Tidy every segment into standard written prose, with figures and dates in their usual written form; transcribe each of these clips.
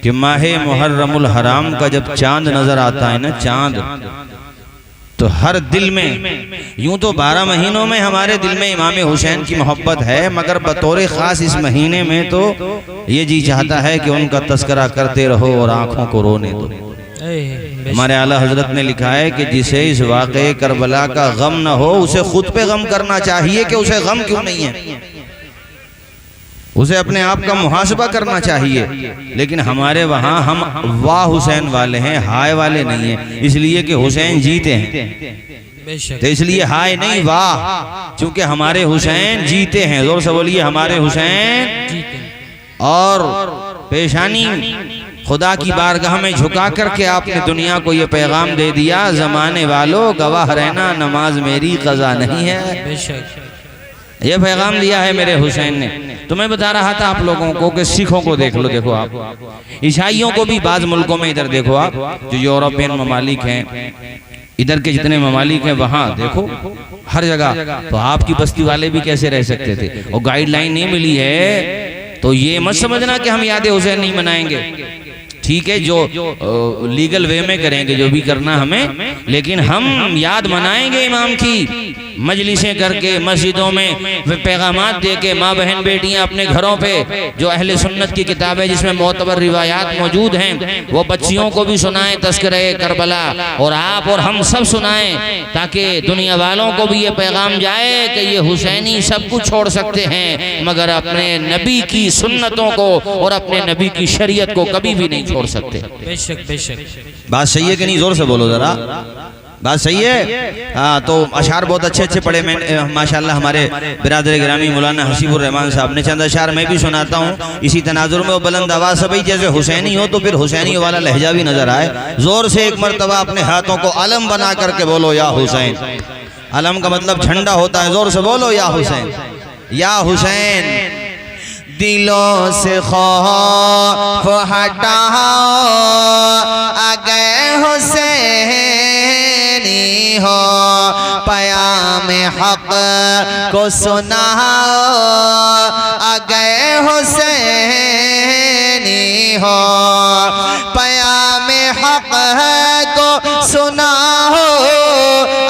کہ ماہ محرم الحرام کا جب چاند نظر آتا ہے نا، چاند، تو ہر دل میں، یوں تو 12 مہینوں میں ہمارے دل میں امام حسین کی محبت ہے، مگر بطور خاص اس مہینے میں تو یہ جی چاہتا ہے کہ ان کا تذکرہ کرتے رہو اور آنکھوں کو رونے دو۔ ہمارے اعلیٰ حضرت نے لکھا ہے کہ جسے اس واقعے کربلا کا غم نہ ہو اسے خود پہ غم کرنا چاہیے کہ اسے غم کیوں نہیں ہے، اسے اپنے آپ کا محاسبہ کرنا چاہیے۔ لیکن ہمارے وہاں ہم واہ حسین والے ہیں، ہائے والے نہیں ہیں، اس لیے کہ حسین جیتے ہیں، تو اس لیے ہائے نہیں واہ، چونکہ ہمارے حسین جیتے ہیں۔ زور سے بولیے ہمارے حسین۔ اور پیشانی خدا کی بارگاہ میں جھکا کر کے آپ نے دنیا کو یہ پیغام دے دیا، زمانے والو گواہ رہنا نماز میری قضا نہیں ہے۔ یہ پیغام دیا ہے میرے حسین نے۔ تو میں بتا رہا تھا آپ لوگوں کو کہ سکھوں کو دیکھ لو، دیکھو آپ عیسائیوں کو بھی بعض ملکوں میں ادھر دیکھو آپ، جو یورپین ممالک ہیں، ادھر کے جتنے ممالک ہیں وہاں دیکھو ہر جگہ، تو آپ کی بستی والے بھی کیسے رہ سکتے تھے؟ اور گائیڈ لائن نہیں ملی ہے تو یہ مت سمجھنا کہ ہم یاد حسین نہیں منائیں گے، ٹھیک ہے، جو لیگل وے میں کریں گے جو بھی کرنا ہمیں، لیکن ہم یاد منائیں گے امام کی، مجلسیں کر کے مسجدوں میں پیغامات دے کے، ماں بہن بیٹیاں اپنے گھروں پہ جو اہل سنت کی کتابیں جس میں معتبر روایات موجود ہیں وہ بچیوں کو بھی سنائیں تذکرہ کربلا، اور آپ اور ہم سب سنائیں تاکہ دنیا والوں کو بھی یہ پیغام جائے کہ یہ حسینی سب کچھ چھوڑ سکتے ہیں مگر اپنے نبی کی سنتوں کو اور اپنے نبی کی شریعت کو کبھی بھی نہیں چھوڑ سکتے۔ بے شک بے شک، بات صحیح ہے کہ نہیں؟ زور سے بولو ذرا، بات صحیح ہے؟ ہاں، تو اشعار بہت اچھے اچھے پڑھے میں ماشاءاللہ ہمارے برادر گرامی مولانا حسیب الرحمان صاحب نے، چند اشعار میں بھی سناتا ہوں اسی تناظر میں، وہ بلند آواز سے، بھئی جیسے حسینی ہو تو پھر حسینی والا لہجہ بھی نظر آئے، زور سے ایک مرتبہ اپنے ہاتھوں کو علم بنا کر کے بولو یا حسین۔ علم کا مطلب جھنڈا ہوتا ہے، زور سے بولو یا حسین، یا حسین۔ دلوں سے خوف ہٹاؤ اگر حسینی ہو، پیام حق کو سناؤ اگر حسینی ہو، پیام حق کو سناؤ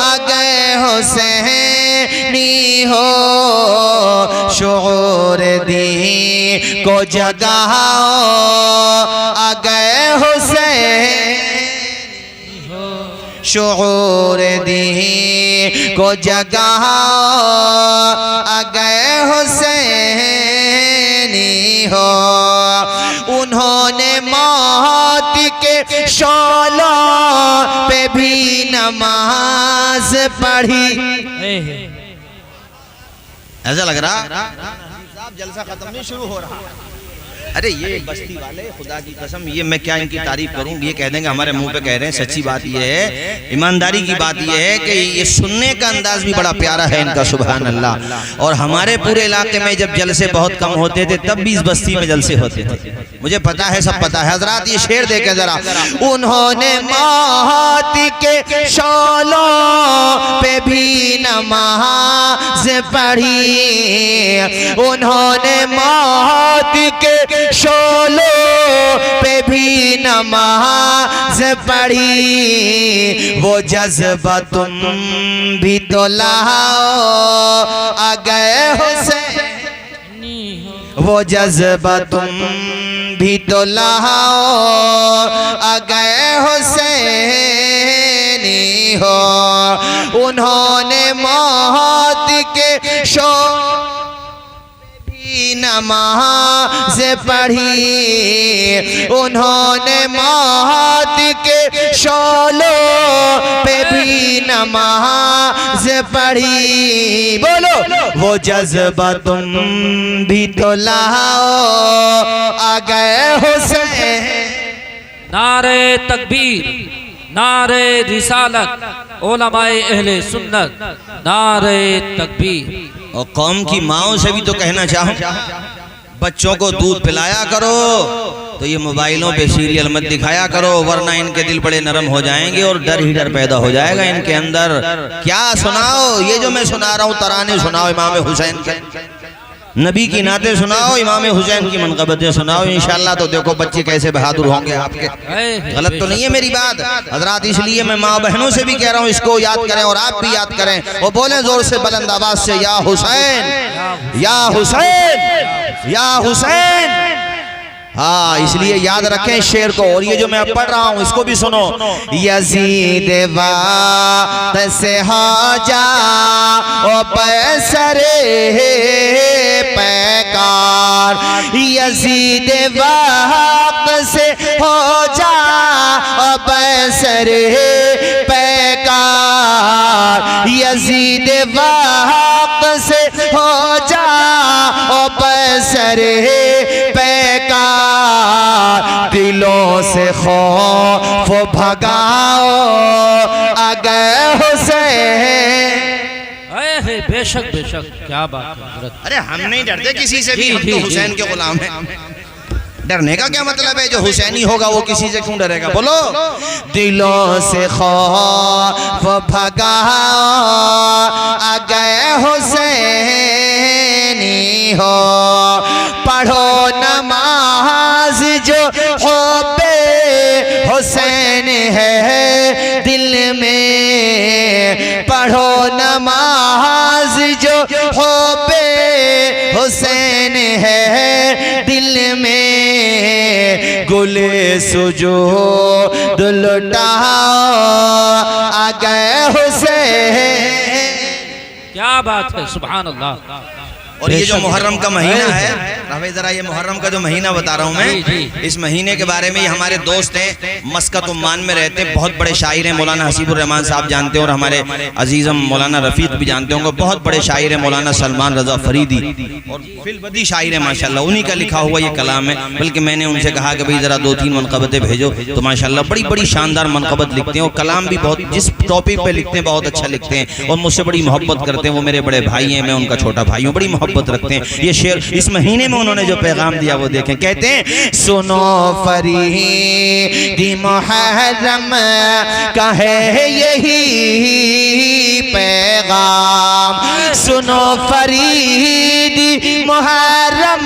اگر حسینی ہو، شعور دین کو جگاؤ اگر حسینی ہو، شعور دین کو جگاؤ اگر حسینی ہو۔ انہوں نے موت کے شعلوں پہ بھی نماز پڑھی۔ ایسا لگ رہا جلسہ ختم نہیں شروع ہو رہا؟ ارے یہ بستی والے خدا کی قسم، یہ میں کیا ان کی تعریف کروں، یہ کہہ دیں گے ہمارے منہ پہ کہہ رہے ہیں۔ سچی بات یہ ہے، ایمانداری کی بات یہ ہے کہ یہ سننے کا انداز بھی بڑا پیارا ہے ان کا، سبحان اللہ۔ اور ہمارے پورے علاقے میں جب جلسے بہت کم ہوتے تھے تب بھی اس بستی میں جلسے ہوتے تھے، مجھے پتا ہے، سب پتا ہے۔ حضرات یہ شعر دیکھیں ذرا، انہوں نے موت کے شعلوں پہ بھی نماز پڑھی، انہوں نے موت کے شعلوں پہ بھی نماز پڑھی، وہ جذبہ تم بھی تو لاؤ اگر حسینی ہو، وہ جذبہ تم بھی تو لاؤ اگر حسینی ہو۔ انہوں نے موت کے شعلوں نماز پڑھی، انہوں نے موت کے شعلوں پہ بھی نماز پڑھی، بولو وہ جذبہ تم بھی تو لاؤ اگر حسین۔ نعرہ تکبیر، نعرہ رسالت، علماء اہل سنت، نعرہ تکبیر۔ اور قوم کی ماؤں سے بھی تو کہنا چاہوں، بچوں کو دودھ پلایا کرو تو یہ موبائلوں پہ سیریل مت دکھایا کرو، ورنہ ان کے دل بڑے نرم ہو جائیں گے اور ڈر ہی ڈر پیدا ہو جائے گا ان کے اندر۔ کیا سناؤ؟ یہ جو میں سنا رہا ہوں ترانے سناؤ امام حسین کے، نبی کی نعتیں سناؤ، امام حسین کی منقبتیں سناؤ، انشاءاللہ تو دیکھو بچے کیسے بہادر ہوں گے آپ کے۔ غلط تو نہیں ہے میری بات حضرات، اس لیے میں ماں بہنوں سے بھی کہہ رہا ہوں اس کو یاد کریں اور آپ بھی یاد کریں، اور بولیں زور سے بلند آواز سے، یا حسین یا حسین یا حسین۔ ہاں اس لیے یاد رکھیں شعر کو، اور یہ جو میں اب پڑھ رہا ہوں اس کو بھی سنو۔ یزید وقت سے ہو جا او بسر پیکار، یزید وقت سے ہو جا او بسر پیکار، یزید وقت سے ہو جا او بسر پیکار، دلوں سے خوف بھگاؤ اگر حسین۔ بے شک بے شک، کیا بات ہے حضرت۔ ارے ہم نہیں ڈرتے کسی سے بھی، ہم تو حسین کے غلام ہیں۔ ڈرنے کا کیا مطلب ہے؟ جو حسینی ہوگا وہ کسی سے کیوں ڈرے گا؟ بولو۔ دلوں سے خوف بھگاؤ اگر حسینی ہو، پڑھو نماز جو حب حسین ہے دل میں، پڑھو نماز جو حب حسین ہے دل میں، گل سجود لٹاؤ اگر حسین۔ کیا بات ہے، سبحان اللہ۔ اور یہ جو محرم کا مہینہ ہے، رہوے ذرا یہ محرم کا جو مہینہ بتا رہا ہوں میں، اس مہینے کے بارے میں یہ ہمارے دوست ہیں مسقط عمان میں رہتے ہیں، بہت بڑے شاعر ہیں، مولانا حسیب الرحمان صاحب جانتے ہیں، اور ہمارے عزیزم مولانا رفیق بھی جانتے ہوں گے، بہت بڑے شاعر ہیں مولانا سلمان رضا فریدی، اور فی البدی شاعر ہیں ماشاءاللہ، انہی کا لکھا ہوا یہ کلام ہے۔ بلکہ میں نے ان سے کہا کہ بھئی ذرا 2-3 منقبتیں بھیجو، تو ماشاءاللہ بڑی بڑی شاندار منقبت لکھتے ہیں، اور کلام بھی بہت جس ٹاپک پہ لکھتے ہیں بہت اچھا لکھتے ہیں، اور مجھ سے بڑی محبت کرتے ہیں، وہ میرے بڑے بھائی ہیں، میں ان کا چھوٹا بھائی ہوں، بڑی محبت رکھتے ہیں۔ یہ شعر اس مہینے میں انہوں نے جو پیغام دیا وہ دیکھیں، کہتے ہیں سنو فریدی محرم کا ہے یہی پیغام، سنو فریدی محرم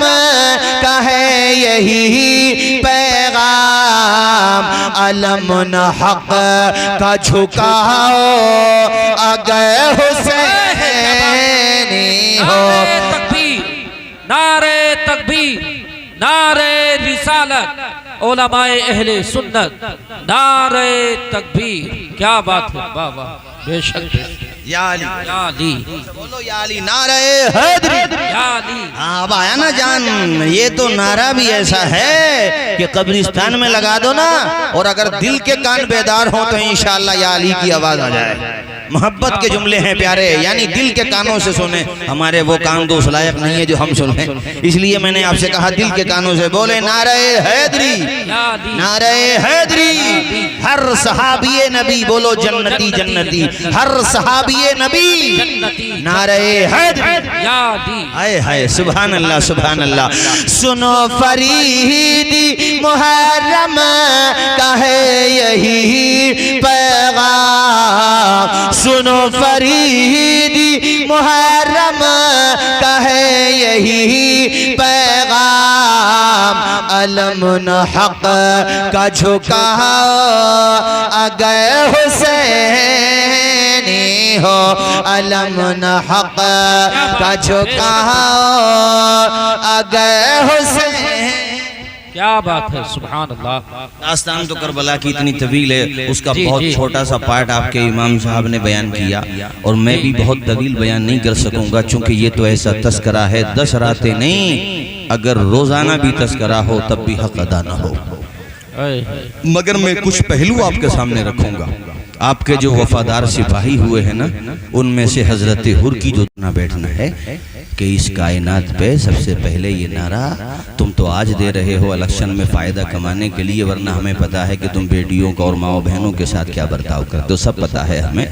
کا ہے یہی پیغام، علم حق کا جھکاؤ اگر حسینی ہو۔ نعرے تکبیر، نعرے رسالت، علماء اہل سنت، نعرے تکبیر۔ کیا بات ہے، واہ واہ، بے شک یا علی، یا علی، بولو یا علی، نعرہ حیدری، یا علی۔ اب آیا نا جان، یہ تو نعرہ بھی ایسا ہے کہ قبرستان میں لگا دو نا، اور اگر دل کے کان بیدار ہوں تو انشاءاللہ یا علی کی آواز آ جائے۔ محبت کے جملے ہیں پیارے، یعنی دل کے کانوں سے سنیں، ہمارے وہ کان تو اس لائق نہیں ہے جو ہم سنیں، اس لیے میں نے آپ سے کہا دل کے کانوں سے بولے نعرہ حیدری، نعرہ حیدری۔ ہر صحابی نبی بولو جنتی جنتی، ہر صحابی نبی نعرہ حیدری، ہائے ہائے، سبحان اللہ سبحان اللہ۔ سنو فریدی محرم کا ہے یہی پیغام، سنو فریدی محرم کا ہے یہی پیغام، علم حق کا جھکاؤ اگر حسینی ہو، علم حق کا جھکاؤ اگر حسین۔ کیا بات ہے، سبحان اللہ۔ داستان تو کربلا کی اتنی طویل ہے، اس کا بہت چھوٹا سا پارٹ آپ کے امام صاحب نے بیان کیا، اور میں بھی بہت طویل بیان نہیں کر سکوں گا، چونکہ یہ تو ایسا تذکرہ ہے 10 راتیں نہیں، اگر روزانہ بھی تذکرہ ہو تب بھی حق ادا نہ ہو، مگر میں کچھ پہلو آپ کے سامنے رکھوں گا۔ آپ کے جو وفادار سپاہی ہوئے ہیں نا، ان میں سے حضرت حر کی جو بیٹھنا ہے کہ اس کائنات پہ سب سے پہلے یہ نعرہ تم تو آج دے رہے ہو الیکشن میں فائدہ کمانے کے لیے، ورنہ ہمیں پتا ہے کہ تم بیٹیوں کو اور ماں بہنوں کے ساتھ کیا برتاؤ کرتے ہو، سب پتا ہے ہمیں،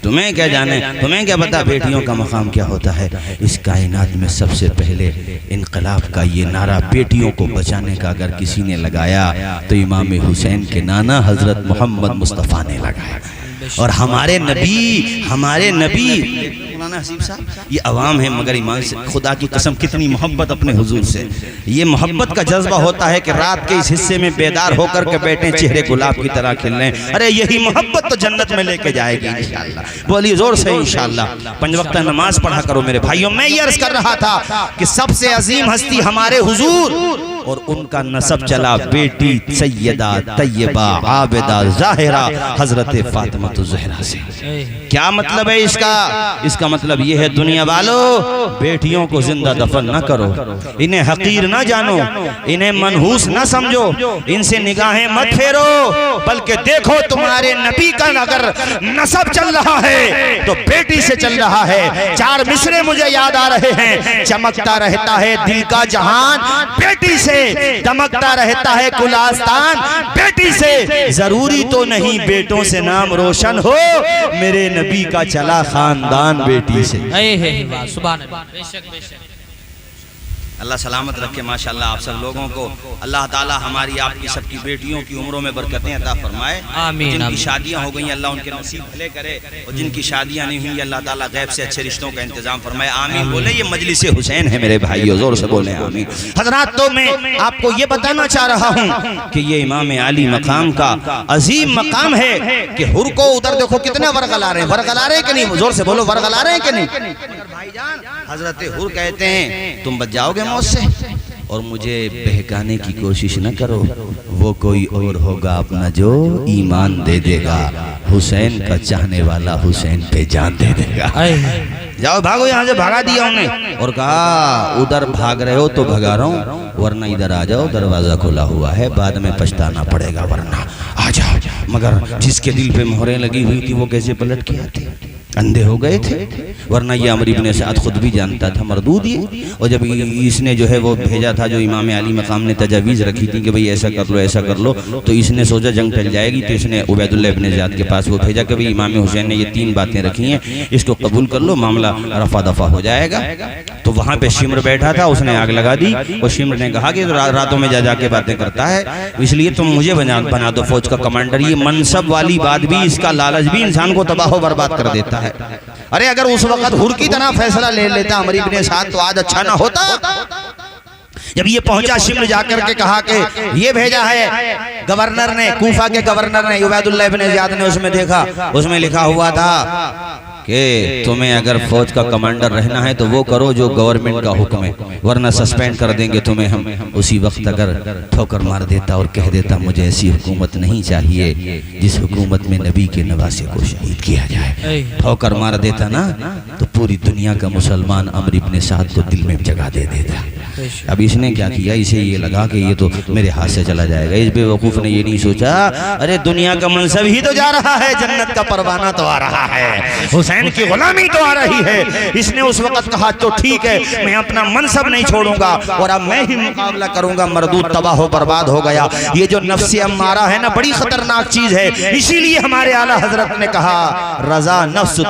تمہیں کیا جانے، تمہیں کیا پتا بیٹیوں کا مقام کیا ہوتا ہے۔ اس کائنات میں سب سے پہلے انقلاب کا یہ نعرہ بیٹیوں کو بچانے کا اگر کسی نے لگایا تو امام حسین کے نانا حضرت محمد مصطفیٰ نے لگایا، اور ہمارے نبی مولانا حسیب صاحب یہ عوام ہے مگر ایمان سے خدا کی قسم کتنی محبت اپنے حضور سے. یہ محبت کا جذبہ ہوتا ہے کہ رات کے اس حصے میں بیدار ہو کر کے بیٹھیں چہرے گلاب کی طرح کھلنے. ارے یہی محبت تو جنت میں لے کے جائے گی انشاءاللہ. بولیے زور سے انشاءاللہ. 5 وقتہ نماز پڑھا کرو میرے بھائیوں. میں یہ عرض کر رہا تھا کہ سب سے عظیم ہستی ہمارے حضور اور ان کا نسب چلا بیٹی سیدہ طیبہ عابدہ ظاہرہ حضرت فاطمہ الزہرا سے. کیا مطلب ہے اس کا؟ اس کا مطلب یہ ہے دنیا والو بیٹیوں کو زندہ دفن نہ کرو, انہیں حقیر نہ جانو, انہیں منحوس نہ سمجھو, ان سے نگاہیں مت پھیرو, بلکہ دیکھو تمہارے نبی کا اگر نسب چل رہا ہے تو بیٹی سے چل رہا ہے. 4 مصرے مجھے یاد آ رہے ہیں. چمکتا رہتا ہے دل کا جہان بیٹی سے, دمکتا رہتا ہے کل آستان بیٹی سے. ضروری تو نہیں بیٹوں سے نام روشن ہو, میرے نبی کا چلا خاندان بیٹی سے. سبحان اللہ. بے شک بے شک. اللہ سلامت رکھے ماشاءاللہ آپ سب لوگوں کو. اللہ تعالی ہماری آپ کی سب کی بیٹیوں کی عمروں میں برکتیں عطا فرمائے. آمین. جن کی شادیاں ہو گئی اللہ ان کے نصیب بھلے کرے, اور جن کی شادیاں نہیں ہوئی اللہ تعالی غیب سے اچھے رشتوں کا انتظام فرمائے. آمین بولے. یہ مجلس حسین ہے میرے بھائیو, زور سے بولیں آمین. حضرات تو میں آپ کو یہ بتانا چاہ رہا ہوں کہ یہ امام علی مقام کا عظیم مقام ہے کہ حر کو ادھر دیکھو کتنے ورغلا رہے ہیں. ورغلا رہے ہیں کہ نہیں؟ زور سے بولو. ورغلا رہے ہیں کہ نہیں؟ حضرت حر کہتے ہیں تم بچ جاؤ گے موت سے اور مجھے بہکانے کی کوشش نہ کرو, وہ کوئی اور ہوگا اپنا جو ایمان دے دے گا. حسین کا چاہنے والا حسین پہ جان دے دے گا. جاؤ بھاگو یہاں سے. بھگا دیا انہیں اور کہا ادھر بھاگ رہے ہو تو بھگا رہا ہوں, ورنہ ادھر آ جاؤ, دروازہ کھلا ہوا ہے, بعد میں پچھتانا پڑے گا, ورنہ آ جاؤ. مگر جس کے دل پہ مہریں لگی ہوئی تھی وہ کیسے پلٹ کے آتے؟ اندھے ہو گئے تھے. ورنہ یہ عمرو بن سعد خود بھی جانتا تھا مردود یہ. اور جب اس نے جو ہے وہ بھیجا تھا, جو امام علی مقام نے تجاویز رکھی تھی کہ بھئی ایسا کر لو ایسا کر لو, تو اس نے سوچا جنگ ٹل جائے گی, تو اس نے عبید اللہ ابن زیاد کے پاس وہ بھیجا کہ بھئی امام حسین نے یہ 3 باتیں رکھی ہیں, اس کو قبول کر لو, معاملہ رفع دفع ہو جائے گا. تو وہاں پہ شمر بیٹھا تھا, اس نے آگ لگا دی, اور شمر نے کہا کہ راتوں میں جا کے باتیں کرتا ہے, اس لیے تم مجھے بنا دو فوج کا کمانڈر. یہ منصب والی بات بھی, اس کا لالچ بھی انسان کو تباہ و برباد کر دیتا ہے. ارے اگر اس وقت حر کی طرح فیصلہ لے لیتا عمرو بن سعد تو آج اچھا نہ ہوتا. جب یہ پہنچا شمر جا کر کے کہا کہ یہ بھیجا ہے گورنر نے, کوفہ کے گورنر نے, عبید اللہ ابن زیاد نے. اس میں دیکھا, اس میں لکھا ہوا تھا کہ تمہیں اگر فوج کا کمانڈر رہنا ہے تو وہ کرو جو گورنمنٹ کا حکم ہے, ورنہ سسپینڈ کر دیں گے تمہیں ہم. اسی وقت اگر ٹھوکر مار دیتا اور کہہ دیتا مجھے ایسی حکومت نہیں چاہیے جس حکومت میں نبی کے نواسے کو شہید کیا جائے, ٹھوکر مار دیتا نا, تو پوری دنیا کا مسلمان عمرو بن سعد کو دل میں جگہ دے دیتا. اب اس نے کیا کیا, اسے یہ لگا کہ یہ تو میرے ہاتھ سے چلا جائے گا. اس بے وقوف نے یہ نہیں سوچا ارے دنیا کا منصب ہی تو جا رہا ہے, جنت کا پروانہ تو آ رہا ہے, حسین کی غلامی تو آ رہی ہے. اس نے اس وقت کہا تو ٹھیک ہے, میں اپنا منصب نہیں چھوڑوں گا اور اب میں ہی مقابلہ کروں گا. مردود تباہ و برباد ہو گیا. یہ جو نفس امارہ ہے نا, بڑی خطرناک چیز ہے. اسی لیے ہمارے اعلیٰ حضرت نے کہا رضا نفس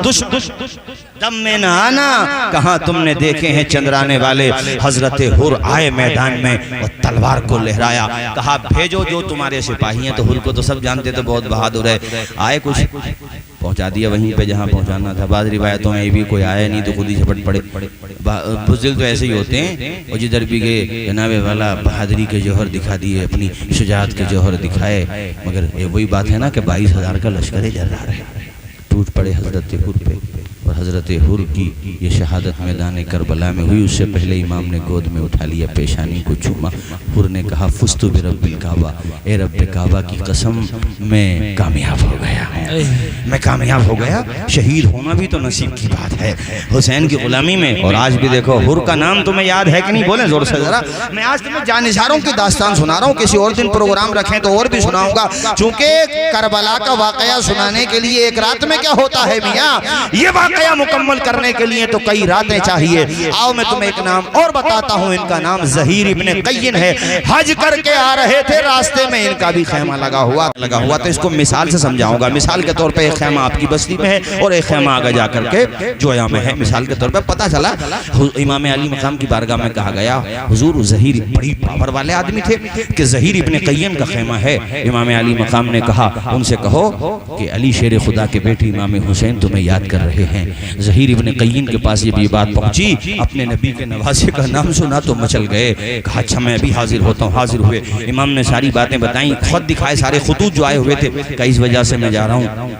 دم میں نہ آنا. کہاں تم نے دیکھے ہیں چندرانے والے. حضرت حر آئے میدان میں اور تلوار کو لہرایا, کہا بھیجو جو تمہارے سپاہی ہیں. تو حر کو تو سب جانتے تھے بہت بہادر ہے. آئے کچھ پہنچا دیا وہیں پہ جہاں پہنچانا تھا. بعض روایتوں میں بھی کوئی آیا نہیں تو خود ہی جھپٹ پڑے. بزدل تو ایسے ہی ہوتے ہیں, اور جدھر بھی گئے جناب والا بہادری کے جوہر دکھا دیے, اپنی شجاعت کے جوہر دکھائے. مگر یہ وہی بات ہے نا کہ 22,000 کا لشکر جرار ہے. ٹوٹ پڑے حضرت حر پہ, اور حضرت حر کی یہ شہادت میدان کربلا میں ہوئی. اس سے پہلے امام نے گود میں اٹھا لیا, پیشانی کو چوما. حر نے کہا فزت برب الکعبہ, اے رب کعبہ کی قسم میں کامیاب ہو گیا, میں کامیاب ہو گیا. شہید ہونا بھی تو نصیب کی بات ہے حسین کی غلامی میں. اور آج بھی دیکھو حر کا نام تمہیں یاد ہے کہ نہیں؟ بولیں زور سے ذرا. میں آج تمہیں جانثاروں کی داستان سنا رہا ہوں, کسی اور دن پروگرام رکھیں تو اور بھی سناؤں گا, چونکہ کربلا کا واقعہ سنانے کے لیے ایک رات میں کیا ہوتا ہے میاں, یہ واقعہ مکمل کرنے کے لیے تو کئی راتیں چاہیے. آؤ میں تمہیں ایک نام اور بتاتا ہوں, ان کا نام زہیر ابن قین ہے. حج کر کے آ رہے تھے, راستے میں ان کا بھی خیمہ لگا ہوا. تو اس کو مثال سے سمجھاؤں گا. مثال کے طور پہ ایک خیمہ آپ کی بستی میں ہے اور ایک خیمہ آگے جا کر کے جویا میں ہے. مثال کے طور پہ پتہ چلا امام علی مقام کی بارگاہ میں کہا گیا حضور زہیر بڑی پاور والے آدمی تھے کہ زہیر ابن قین کا خیمہ ہے. امام علی مقام نے کہا ان سے کہو کہ علی شیر خدا کے بیٹی امام حسین تمہیں یاد کر رہے ہیں, ہیں۔ ظہیر ابن قین کے پاس جب یہ بات پہنچی، اپنے نبی کے نواسے کا نام سنا تو مچل گئے، کہا اچھا میں ابھی حاضر ہوتا ہوں۔ حاضر ہوئے، امام نے ساری باتیں بتائیں، خط دکھائے، سارے خطوط جو آئے ہوئے تھے، کہ اس وجہ سے میں جا رہا ہوں۔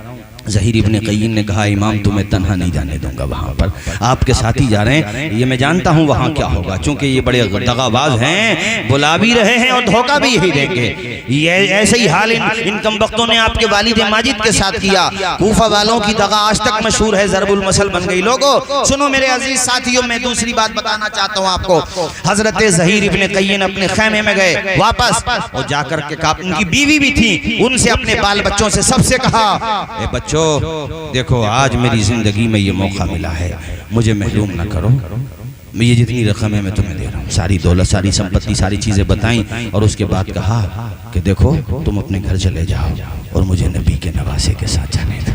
ظہیر ابن قین نے کہا امام تمہیں تنہا نہیں جانے دوں گا وہاں پر، آپ کے ساتھ ہی جا رہے ہیں، یہ میں جانتا ہوں وہاں کیا ہوگا، چونکہ یہ بڑے دغاباز ہیں، بلا بھی رہے ہیں اور دھوکہ بھی یہی دیں گے۔ یہ ایسے ہی حال ان کم وقتوں نے آپ کے والد ماجد کے ساتھ کیا۔ کوفہ والوں کی دغا آج تک مشہور ہے، ضرب المثل بن گئی۔ لوگوں سنو میرے عزیز ساتھیوں، میں دوسری بات بتانا چاہتا ہوں آپ کو۔ حضرت ظہیر ابن قین اپنے خیمے میں گئے واپس، اور جا کر کے ان کی بیوی بھی تھی، ان سے اپنے بال بچوں سے سب سے کہا اے بچوں دیکھو آج میری زندگی میں یہ موقع ملا ہے، مجھے محروم نہ کرو، میں یہ جتنی رقم ہے میں تمہیں دے رہا ہوں، ساری دولت، ساری سمپتی، ساری چیزیں بتائیں، اور اس کے بعد کہا کہ دیکھو تم اپنے گھر چلے جاؤ اور مجھے نبی کے نواسے کے ساتھ جانے دو،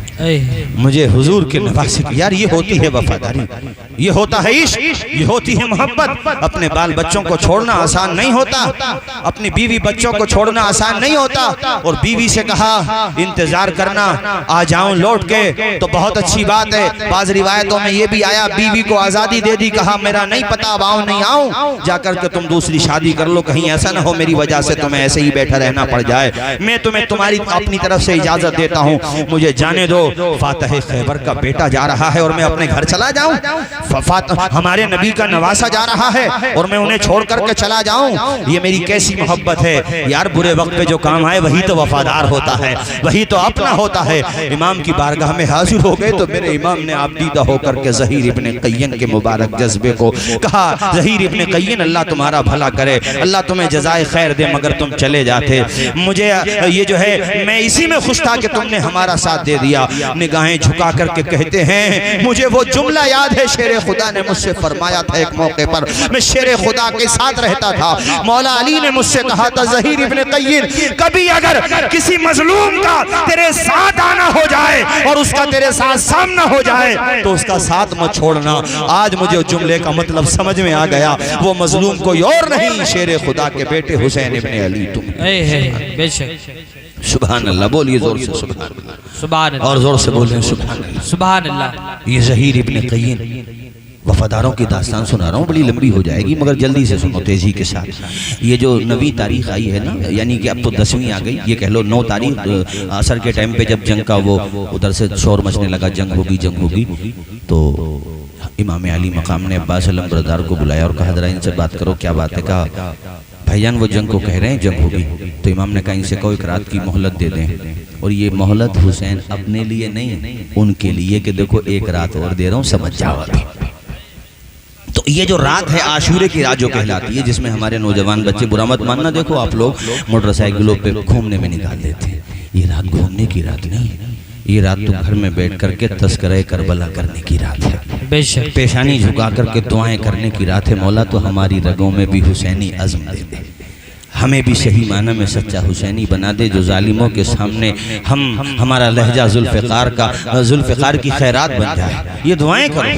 مجھے حضور کے نواسے کی۔ یار یہ ہوتی ہے وفاداری، یہ ہوتا ہے عشق، یہ ہوتی ہے محبت۔ اپنے بال بچوں کو چھوڑنا آسان نہیں ہوتا، اپنی بیوی بچوں کو چھوڑنا آسان نہیں ہوتا، اور بیوی سے کہا انتظار کرنا، آ جاؤں لوٹ کے تو بہت اچھی بات ہے۔ بعض روایتوں میں یہ بھی آیا بیوی کو آزادی دے دی، کہا میرا نہیں پتا اب آؤں نہیں آؤں، جا کر کے تم دوسری شادی کر لو، کہیں ایسا نہ ہو میری وجہ سے تمہیں ایسے ہی بیٹھا رہنا پڑ جائے، میں تمہیں تمہاری اپنی طرف سے اجازت دیتا ہوں، مجھے جانے دو۔ فاتح خیبر کا بیٹا جا رہا ہے اور میں اپنے گھر چلا جاؤں؟ ہمارے نبی کا نواسا جا رہا ہے اور میں انہیں چھوڑ کر کے چلا جاؤں؟ یہ میری کیسی محبت ہے یار، برے وقت پہ جو کام آئے وہی تو وفادار ہوتا ہے، وہی تو اپنا ہوتا ہے۔ امام کی بارگاہ میں حاضر ہو گئے تو میرے امام نے آپ دیدہ ہو کر کے ظہیر ابن قین کے مبارک جذبے کو کہا ظہیر ابن قین اللہ تمہارا بھلا کرے، اللہ تمہیں جزائے خیر دے، مگر تم چلے جاتے، مجھے یہ جو ہے میں اسی میں خوش تھا کہ تم نے ہمارا ساتھ دے دیا۔ نگاہیں جھکا کر کے کہتے ہیں مجھے وہ جملہ یاد ہے شیر خدا نے مجھ سے فرمایا تھا ایک موقع پر، میں شیر خدا کے ساتھ رہتا تھا، مولا علی نے مجھ سے کہا تھا ظہیر ابن قین کبھی اگر کسی مظلوم کا تیرے ساتھ آنا ہو جائے اور اس کا تیرے ساتھ سامنا ہو جائے تو اس کا ساتھ مت چھوڑنا۔ آج مجھے جملے کا مطلب سمجھ میں آ گیا، وہ مظلوم کوئی اور نہیں، شیر خدا کے بیٹے حسین ابن علی تم۔ بے شک سبحان اللہ، بولیے زور سے سبحان اللہ، سبحان اللہ، اور زور سے بولیں سبحان اللہ، سبحان اللہ۔ یہ ظہیر ابن قین وفاداروں کی داستان سنا رہا ہوں، بڑی لمبی ہو جائے گی مگر جلدی سے سنو تیزی کے ساتھ۔ یہ جو نویں تاریخ آئی ہے نا، یعنی کہ اب تو 10ویں آ گئی، یہ کہہ لو 9 تاریخ عصر کے ٹائم پہ جب جنگ کا وہ ادھر سے شور مچنے لگا، جنگ ہوگی، تو امام علی مقام نے عباس علم بردار کو بلایا اور کہا ذرا ان سے بات کرو، کیا بات ہے؟ کہا بھائی جان وہ جنگ کو کہہ رہے ہیں جنگ ہوگی، تو امام نے کہا ان سے کوئی ایک رات کی مہلت دے دیں، اور یہ مہلت حسین اپنے لیے نہیں ان کے لیے کہ دیکھو ایک رات اور دے رہا ہوں سمجھ جاؤ ابھی۔ تو یہ جو رات ہے عاشورے کی رات جو کہلاتی ہے، جس میں ہمارے نوجوان بچے، برا مت ماننا، دیکھو آپ لوگ موٹر سائیکلوں پہ گھومنے میں نکال دیتے ہیں، یہ رات گھومنے کی رات نہیں، یہ رات تو گھر میں بیٹھ کر کے تذکرہ کربلا کرنے کی رات ہے، بے شک پیشانی جھکا کر کے دعائیں کرنے کی رات ہے۔ مولا تو ہماری رگوں میں بھی حسینی عزم دے دے، ہمیں بھی صحیح معنی میں سچا حسینی بنا دے، جو ظالموں کے سامنے ہمارا لہجہ ذوالفقار کی خیرات بن جائے۔ یہ دعائیں کرو،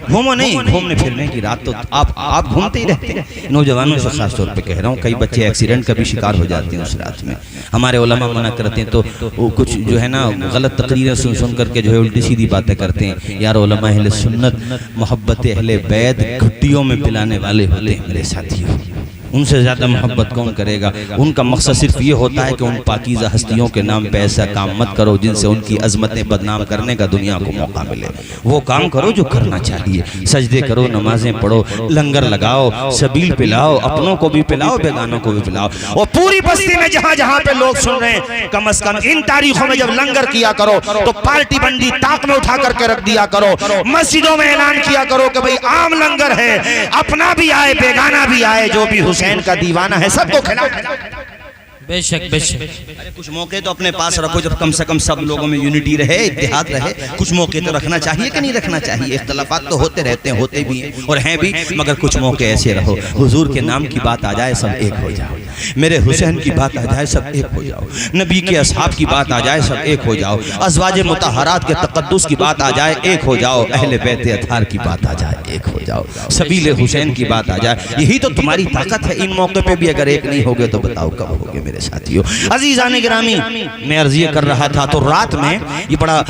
گھومو نہیں، گھومنے پھرنے کی رات تو آپ گھومتے ہی رہتے ہیں۔ نوجوانوں سے خاص طور پہ کہہ رہا ہوں، کئی بچے ایکسیڈنٹ کا بھی شکار ہو جاتے ہیں اس رات میں، ہمارے علماء منع کرتے ہیں، تو کچھ جو ہے نا غلط تقریریں سن کر کے جو ہے الٹی سیدھی باتیں کرتے ہیں۔ یار علماء اہل سنت محبت اہل بیت گھٹیوں میں پلانے والے ہوتے ہیں میرے ساتھیوں، ان سے زیادہ محبت کون کرے گا؟ ان کا مقصد صرف یہ ہوتا ہے کہ ان پاکیزہ ہستیوں کے نام پہ ایسا کام مت کرو جن سے ان کی عظمتیں بدنام کرنے کا دنیا کو موقع ملے، وہ کام کرو جو کرنا چاہیے، سجدے کرو، نمازیں پڑھو، لنگر لگاؤ، سبیل پلاؤ، اپنوں کو بھی پلاؤ، بیگانوں کو بھی پلاؤ، اور پوری بستی میں جہاں جہاں پہ لوگ سن رہے ہیں کم از کم ان تاریخوں میں جب لنگر کیا کرو تو پارٹی بندی طاق میں اٹھا کر کے رکھ دیا کرو، مسجدوں میں اعلان کیا کرو کہ بھئی عام لنگر ہے، اپنا بھی آئے بیگانہ بھی آئے، جو بھی حسین کا دیوانہ ہے سب کو کھلا۔ بے شک بے شک۔ کچھ موقع تو اپنے پاس رکھو جب کم سے کم سب لوگوں میں یونٹی رہے، اتحاد رہے، کچھ موقع تو رکھنا چاہیے کہ نہیں رکھنا چاہیے؟ اختلافات تو ہوتے رہتے ہیں، ہوتے بھی ہیں اور ہیں بھی، مگر کچھ موقع ایسے رہو حضور کے نام کی بات آ جائے سب ایک ہو جاؤ۔ میرے حسین کی بات آ جائے سب ایک ہو جاؤ، نبی کے اصحاب کی بات آ جائے سب ایک ہو جاؤ، ازواج مطہرات کے تقدس کی بات آ جائے ایک ہو جاؤ، اہل بیت اطہار کی بات آ جائے ایک ہو جاؤ، سبیل حسین کی بات آ جائے، یہی تو تمہاری طاقت ہے۔ ان موقع پہ بھی اگر ایک نہیں ہوگے تو بتاؤ کب ہوگے میرے ساتھیوں۔ عزیزان گرامی، میں عرض یہ کر رہا تھا تو رات میں یہ بڑا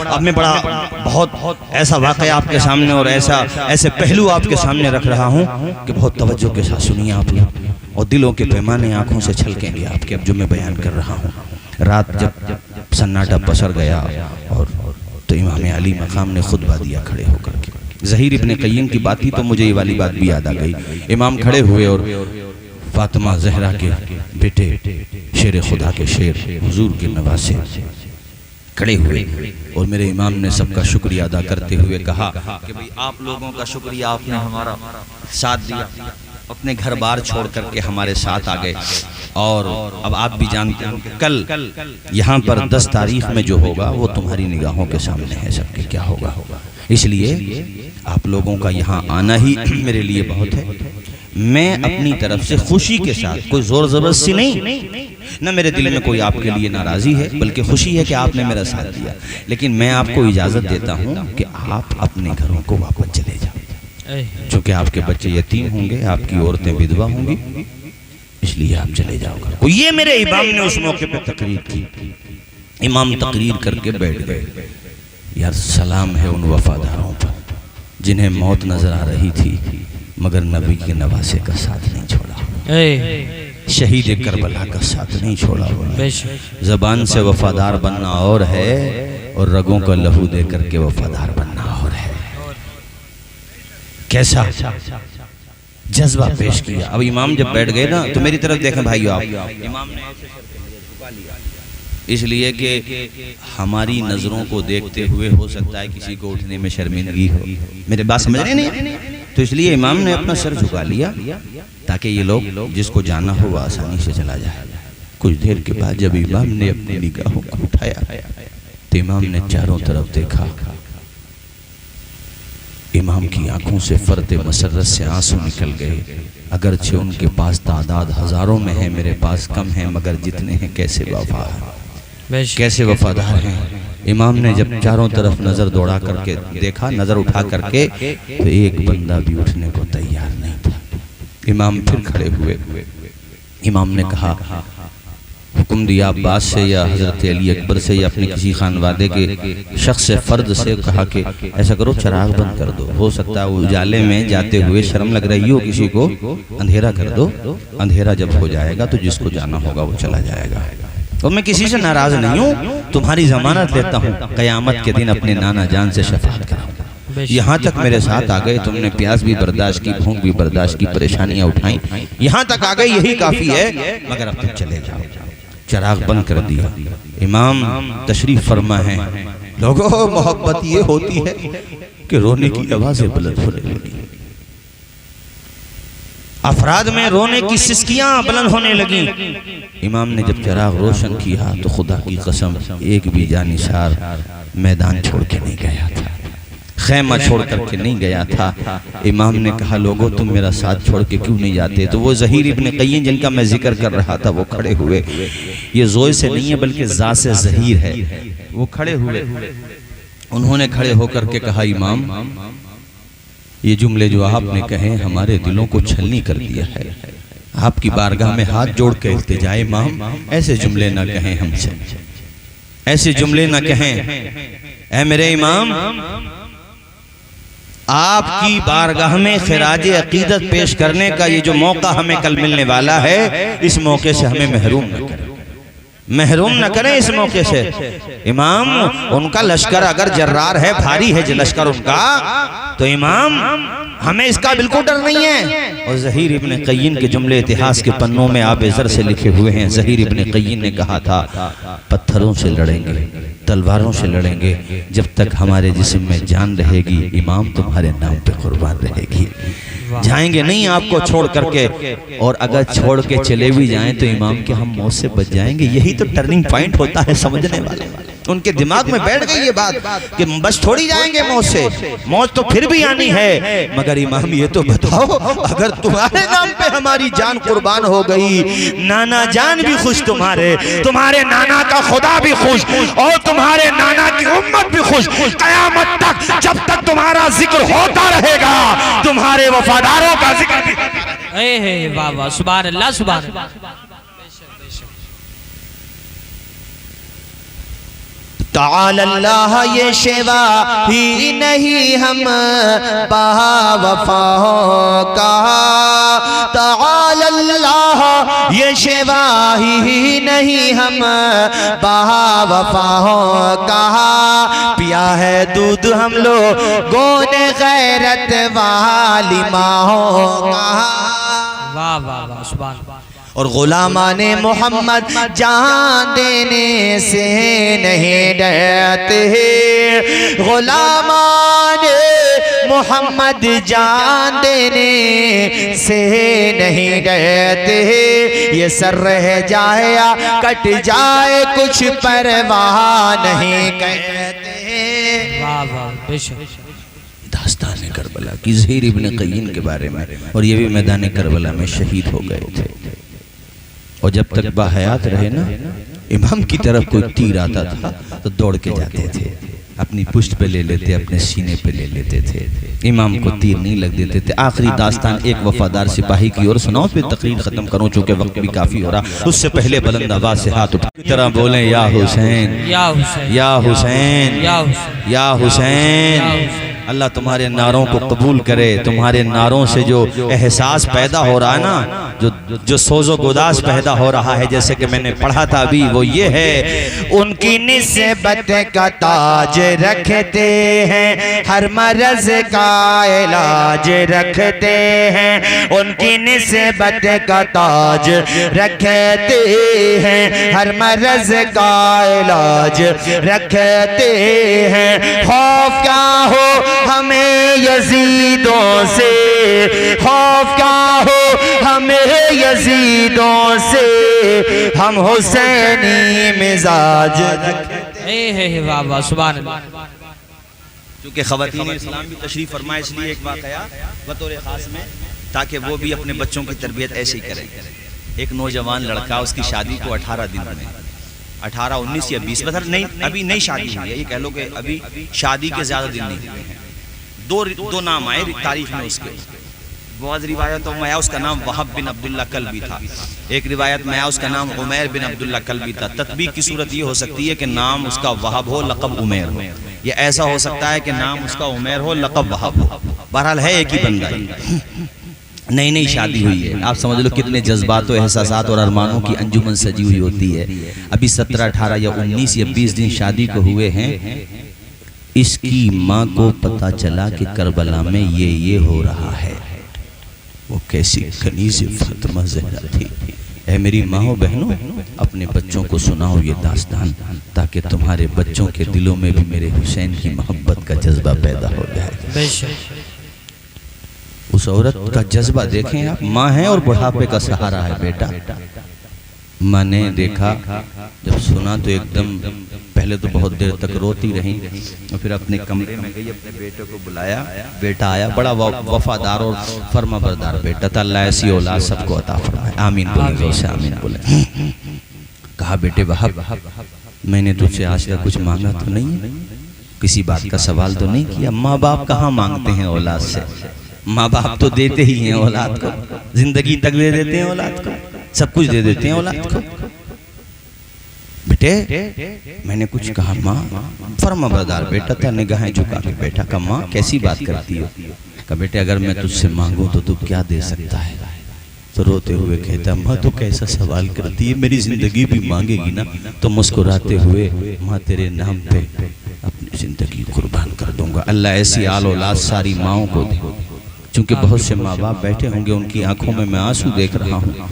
بہت ایسا واقعہ آپ کے سامنے اور ایسے پہلو آپ کے سامنے رکھ رہا ہوں کہ بہت توجہ کے ساتھ سنیے آپ لوگ، اور دلوں کے پیمانے آنکھوں سے چھلکیں گے آپ کے اب جو میں بیان کر رہا ہوں۔ رات جب سناٹا پسر گیا اور تو امام علی مقام نے خطبہ دیا کھڑے ہو کر کے۔ ظہیر ابن قیم کی بات ہی تو مجھے یہ والی بات بھی یاد آ گئی۔ امام کھڑے ہوئے اور فاطمہ زہرا کے بیٹے شیر خدا کے شیر حضور کے نواسے کھڑے ہوئے اور میرے امام نے سب کا شکریہ ادا کرتے ہوئے کہا کہ بھئی آپ لوگوں کا شکریہ، آپ نے ہمارا ساتھ دیا، اپنے گھر بار چھوڑ کر کے ہمارے ساتھ آ گئے، اور اب آپ بھی جانتے ہیں کہ کل یہاں پر 10 تاریخ میں جو ہوگا وہ تمہاری نگاہوں کے سامنے ہے سب کے کیا ہوگا، اس لیے آپ لوگوں کا یہاں آنا ہی میرے لیے بہت ہے۔ میں اپنی طرف سے خوشی کے ساتھ، کوئی زور زبردستی نہیں، نہ میرے دل میں کوئی آپ کے لیے ناراضی ہے، بلکہ خوشی ہے کہ آپ نے میرا ساتھ دیا، لیکن میں آپ کو اجازت دیتا ہوں کہ آپ اپنے گھروں کو واپس چلے جاؤ، چونکہ آپ کے بچے یتیم ہوں گے، آپ کی عورتیں بدوا ہوں گی، اس لیے آپ چلے جاؤ گا۔ یہ میرے امام نے اس موقع پہ تقریر کی۔ امام تقریر کر کے بیٹھ گئے۔ یار سلام ہے ان وفاداروں پر جنہیں موت نظر آ رہی تھی مگر نبی کے نواسے کا ساتھ نہیں چھوڑا، شہید کربلا کا ساتھ نہیں چھوڑا۔ زبان سے وفادار بننا اور ہے اور رگوں کا لہو دے کر کے وفادار بننا اور ہے۔ کیسا جذبہ پیش کیا۔ اب امام جب بیٹھ گئے نا تو میری طرف دیکھیں بھائیو آپ، امام نے ایسے جھکا لیا اس لیے کہ ہماری نظروں کو دیکھتے ہوئے ہو سکتا ہے کسی کو اٹھنے میں شرمندگی ہو، میرے بات سمجھ رہے نہیں؟ تو اس لیے امام نے اپنا سر جھکا لیا تاکہ یہ لوگ جس کو جانا ہو وہ آسانی سے چلا جائے۔ کچھ دیر کے بعد جب امام نے اپنی نگاہوں کو اٹھایا تو امام نے چاروں طرف دیکھا، امام کی آنکھوں سے فرط مسرت سے آنسو نکل گئے۔ اگرچہ ان کے پاس تعداد ہزاروں میں ہے، میرے پاس کم ہے، مگر جتنے ہیں کیسے وفا ہے، کیسے وفادار ہیں۔ امام نے جب چاروں طرف نظر دوڑا کر کے دیکھا، نظر اٹھا کر کے، تو ایک بندہ بھی اٹھنے کو تیار نہیں تھا۔ امام پھر کھڑے ہوئے، امام نے کہا حکم دیا عباس سے یا حضرت علی اکبر سے یا اپنے کسی خانوادے کے شخص فرد سے کہا کہ ایسا کرو چراغ بند کر دو، ہو سکتا ہے وہ اجالے میں جاتے ہوئے شرم لگ رہی ہو کسی کو، اندھیرا کر دو، اندھیرا جب ہو جائے گا تو جس کو جانا ہوگا وہ چلا جائے گا۔ اور میں کسی سے ناراض نہیں ہوں، تمہاری ضمانت لیتا ہوں قیامت کے دن اپنے نانا جان سے شفاعت کراؤں گا۔ یہاں تک میرے ساتھ آ گئے، تم نے پیاس بھی برداشت کی، بھوک بھی برداشت کی، پریشانیاں اٹھائیں، یہاں تک آ گئے یہی کافی ہے، مگر اب تک چلے جاؤ۔ چراغ بند کر دیا۔ امام تشریف فرما ہے۔ لوگوں محبت یہ ہوتی ہے کہ رونے کی آوازیں بلند ہونے لگی، افراد میں رونے کی سسکیاں بلند ہونے لگیں۔ امام نے جب چراغ روشن کیا تو خدا کی قسم ایک بھی جانشار میدان چھوڑ کے نہیں گیا تھا، خیمہ چھوڑ کر کے نہیں گیا تھا۔ امام نے کہا لوگوں تم میرا ساتھ چھوڑ کے کیوں نہیں جاتے؟ تو وہ ظہیر ابن قیم جن کا میں ذکر کر رہا تھا وہ کھڑے ہوئے، یہ زوئے سے نہیں ہے بلکہ ذات سے ظہیر ہے، وہ کھڑے ہوئے، انہوں نے کھڑے ہو کر کے کہا امام یہ جملے جو آپ نے کہے ہمارے دلوں کو چھلنی کر دیا ہے، آپ کی بارگاہ میں ہاتھ جوڑ کے التجا امام ایسے جملے نہ کہیں ہم سے، ایسے جملے نہ کہیں، اے میرے امام آپ کی بارگاہ میں خراج عقیدت پیش کرنے کا یہ جو موقع ہمیں کل ملنے والا ہے، اس موقع سے ہمیں محروم نہ کریں، محروم نہ کریں اس موقع سے۔ امام ان کا لشکر اگر جرار ہے، بھاری ہے لشکر ان کا، تو امام ہمیں اس کا بالکل ڈر نہیں ہے۔ اور ظہیر ابن قیم کے جملے اتہاس کے پنوں میں آب زر سے لکھے ہوئے ہیں۔ ظہیر ابن قیم نے کہا تھا پتھروں سے لڑیں گے، تلواروں سے لڑیں گے، جب تک ہمارے جسم میں جان رہے گی امام تمہارے نام پہ قربان رہے گی، جائیں گے نہیں آپ کو چھوڑ کر کے، اور اگر چھوڑ کے چلے بھی جائیں تو امام کے ہم موت سے بچ جائیں گے۔ یہی تو ٹرننگ پوائنٹ ہوتا ہے سمجھنے والے۔ ان کے دماغ میں بیٹھ گئی یہ بات کہ بس تھوڑی جائیں گے موت سے، موت تو پھر بھی آنی ہے، مگر امام یہ تو بتاؤ اگر تمہارے نام پہ ہماری جان قربان ہو گئی، نانا جان بھی خوش تمہارے نانا کا خدا بھی خوش اور تمہارے نانا کی امت بھی خوش، قیامت تک جب تک تمہارا ذکر ہوتا رہے گا تمہارے وفاداروں کا ذکر بھی اے واہ واہ سبحان اللہ سبحان اللہ۔ تعالی اللہ یہ شیوا ہی نہیں ہم با وفاؤں کا، تعالی اللہ یہ شیوا ہی نہیں ہم با وفاؤں کا، پیا ہے دودھ ہم لوگوں نے غیرت والی ماہوں کا۔ واہ واہ واہ سبحان اللہ۔ اور غلامان محمد جان دینے سے نہیں ڈرتے، غلامان محمد جان دینے سے نہیں ڈرتے، یہ سر رہ جائے یا کٹ جائے کچھ پرواہ نہیں کرتے۔ واہ واہ بے شک۔ داستان کربلا کی زہیر ابن قیم کے بارے میں، اور یہ بھی میدان کربلا میں شہید ہو گئے تھے، اور جب تک باحیات رہے نا امام کی طرف کوئی تیر آتا تھا تو دوڑ کے جاتے تھے، اپنی پشت پہ لے لیتے، اپنے سینے پہ لے لیتے تھے، امام کو تیر نہیں لگ دیتے تھے۔ آخری داستان ایک وفادار سپاہی کی اور سناؤ، پھر تقریر ختم کروں چونکہ وقت بھی کافی ہو رہا۔ اس سے پہلے بلند آواز سے ہاتھ اٹھا کی طرح بولیں یا حسین یا حسین یا حسین یا حسین یا حسین۔ اللہ تمہارے نعروں کو قبول کرے، تمہارے نعروں سے جو احساس پیدا ہو رہا ہے نا، جو سوز و گداز پیدا ہو رہا ہے، جیسے کہ میں نے پڑھا تھا ابھی، وہ یہ ہے ان کی نسبت کا تاج رکھتے ہیں، ہر مرض کا علاج رکھتے ہیں، ان کی نسبت کا تاج رکھتے ہیں، ہر مرض کا علاج رکھتے ہیں۔ خوف کیا ہو ہمیں یزیدوں سے، خوف کیا ہو ہمیں یزیدوں سے، ہم حسینی مزاج رکھتے اے واہ واہ سبحان اللہ۔ چونکہ خواتین اسلام بھی تشریف فرمائے، اس لیے ایک واقعہ بطور خاص میں، تاکہ وہ بھی اپنے بچوں کی تربیت ایسے ہی کریں۔ ایک نوجوان لڑکا، اس کی شادی کو 18 دن میں، 18 19 یا 20 مطلب نہیں، ابھی نئی شادی ہوئی ہے، یہ کہہ لو کہ ابھی شادی کے زیادہ دن نہیں ہوئے ہیں۔ دو نام آئے تاریخ میں اس کے، بعض روایتوں میں آیا اس کا نام وہب بن عبداللہ کلبی تھا، ایک روایت میں آیا اس کا نام عمیر بن عبداللہ کلبی تھا۔ تطبیق کی صورت یہ ہو سکتی ہے کہ نام اس کا وہب ہو، لقب عمیر ہو، یہ ایسا ہو سکتا ہے کہ نام اس کا عمیر ہو، لقب وہب ہو، بہرحال ہے ایک ہی بندہ۔ نئی نئی شادی ہوئی ہے، آپ سمجھ لو کتنے جذبات و احساسات اور ارمانوں کی انجمن سجی ہوئی ہوتی ہے۔ ابھی 17 18 یا 19 یا 20 دن شادی کو ہوئے ہیں، اس کی ماں کو پتا چلا کہ کربلا میں یہ ہو رہا ہے۔ وہ کیسی کنیز فاطمہ زہرا تھی۔ اے میری ماں و بہنوں، اپنے بچوں کو سناؤ یہ داستان، تاکہ تمہارے بچوں کے دلوں میں بھی میرے حسین کی محبت کا جذبہ پیدا ہو جائے۔ بے شک۔ اس عورت کا جذبہ دیکھیں آپ، ماں ہے اور بڑھاپے کا سہارا ہے بیٹا۔ ماں نے دیکھا، جب سنا تو ایک دم پہلے تو بہت دیر تک روتی رہی، اور پھر اپنے کمرے میں گئی، اپنے بیٹے کو بلایا، بیٹا آیا، بڑا وفادار اور فرما بردار بیٹا تھا۔ اللہ ایسی اولاد سب کو عطا فرمائے، آمین بولیں، اسے آمین بولیں۔ کہا بیٹے وہب، میں نے تجھ سے آج تک کچھ مانگا تو نہیں ہے، کسی بات کا سوال تو نہیں کیا۔ ماں باپ کہاں مانگتے ہیں اولاد سے، ماں باپ تو دیتے ہی ہیں اولاد کو، زندگی تک دے دیتے ہیں اولاد کو، سب کچھ دے دیتے ہیں اولاد کو۔ بیٹے میں نے کچھ کہا؟ ماں فرما بردار بیٹا تھا، نگاہیں جھکا کے بیٹا کہا ماں کیسی بات کرتی ہو؟ کہا بیٹے اگر میں تجھ سے مانگوں تو تو کیا دے سکتا ہے؟ تو روتے ہوئے کہتا ماں تو کیسا سوال کرتی ہے، میری زندگی بھی مانگے گی نا تو مسکراتے ہوئے ماں تیرے نام پہ اپنی زندگی قربان کر دوں گا۔ اللہ ایسی آل اولاد ساری ماؤں کو دے، چونکہ بہت سے ماں باپ بیٹھے ہوں گے، ان کی آنکھوں میں میں آنسو دیکھ رہا ہوں،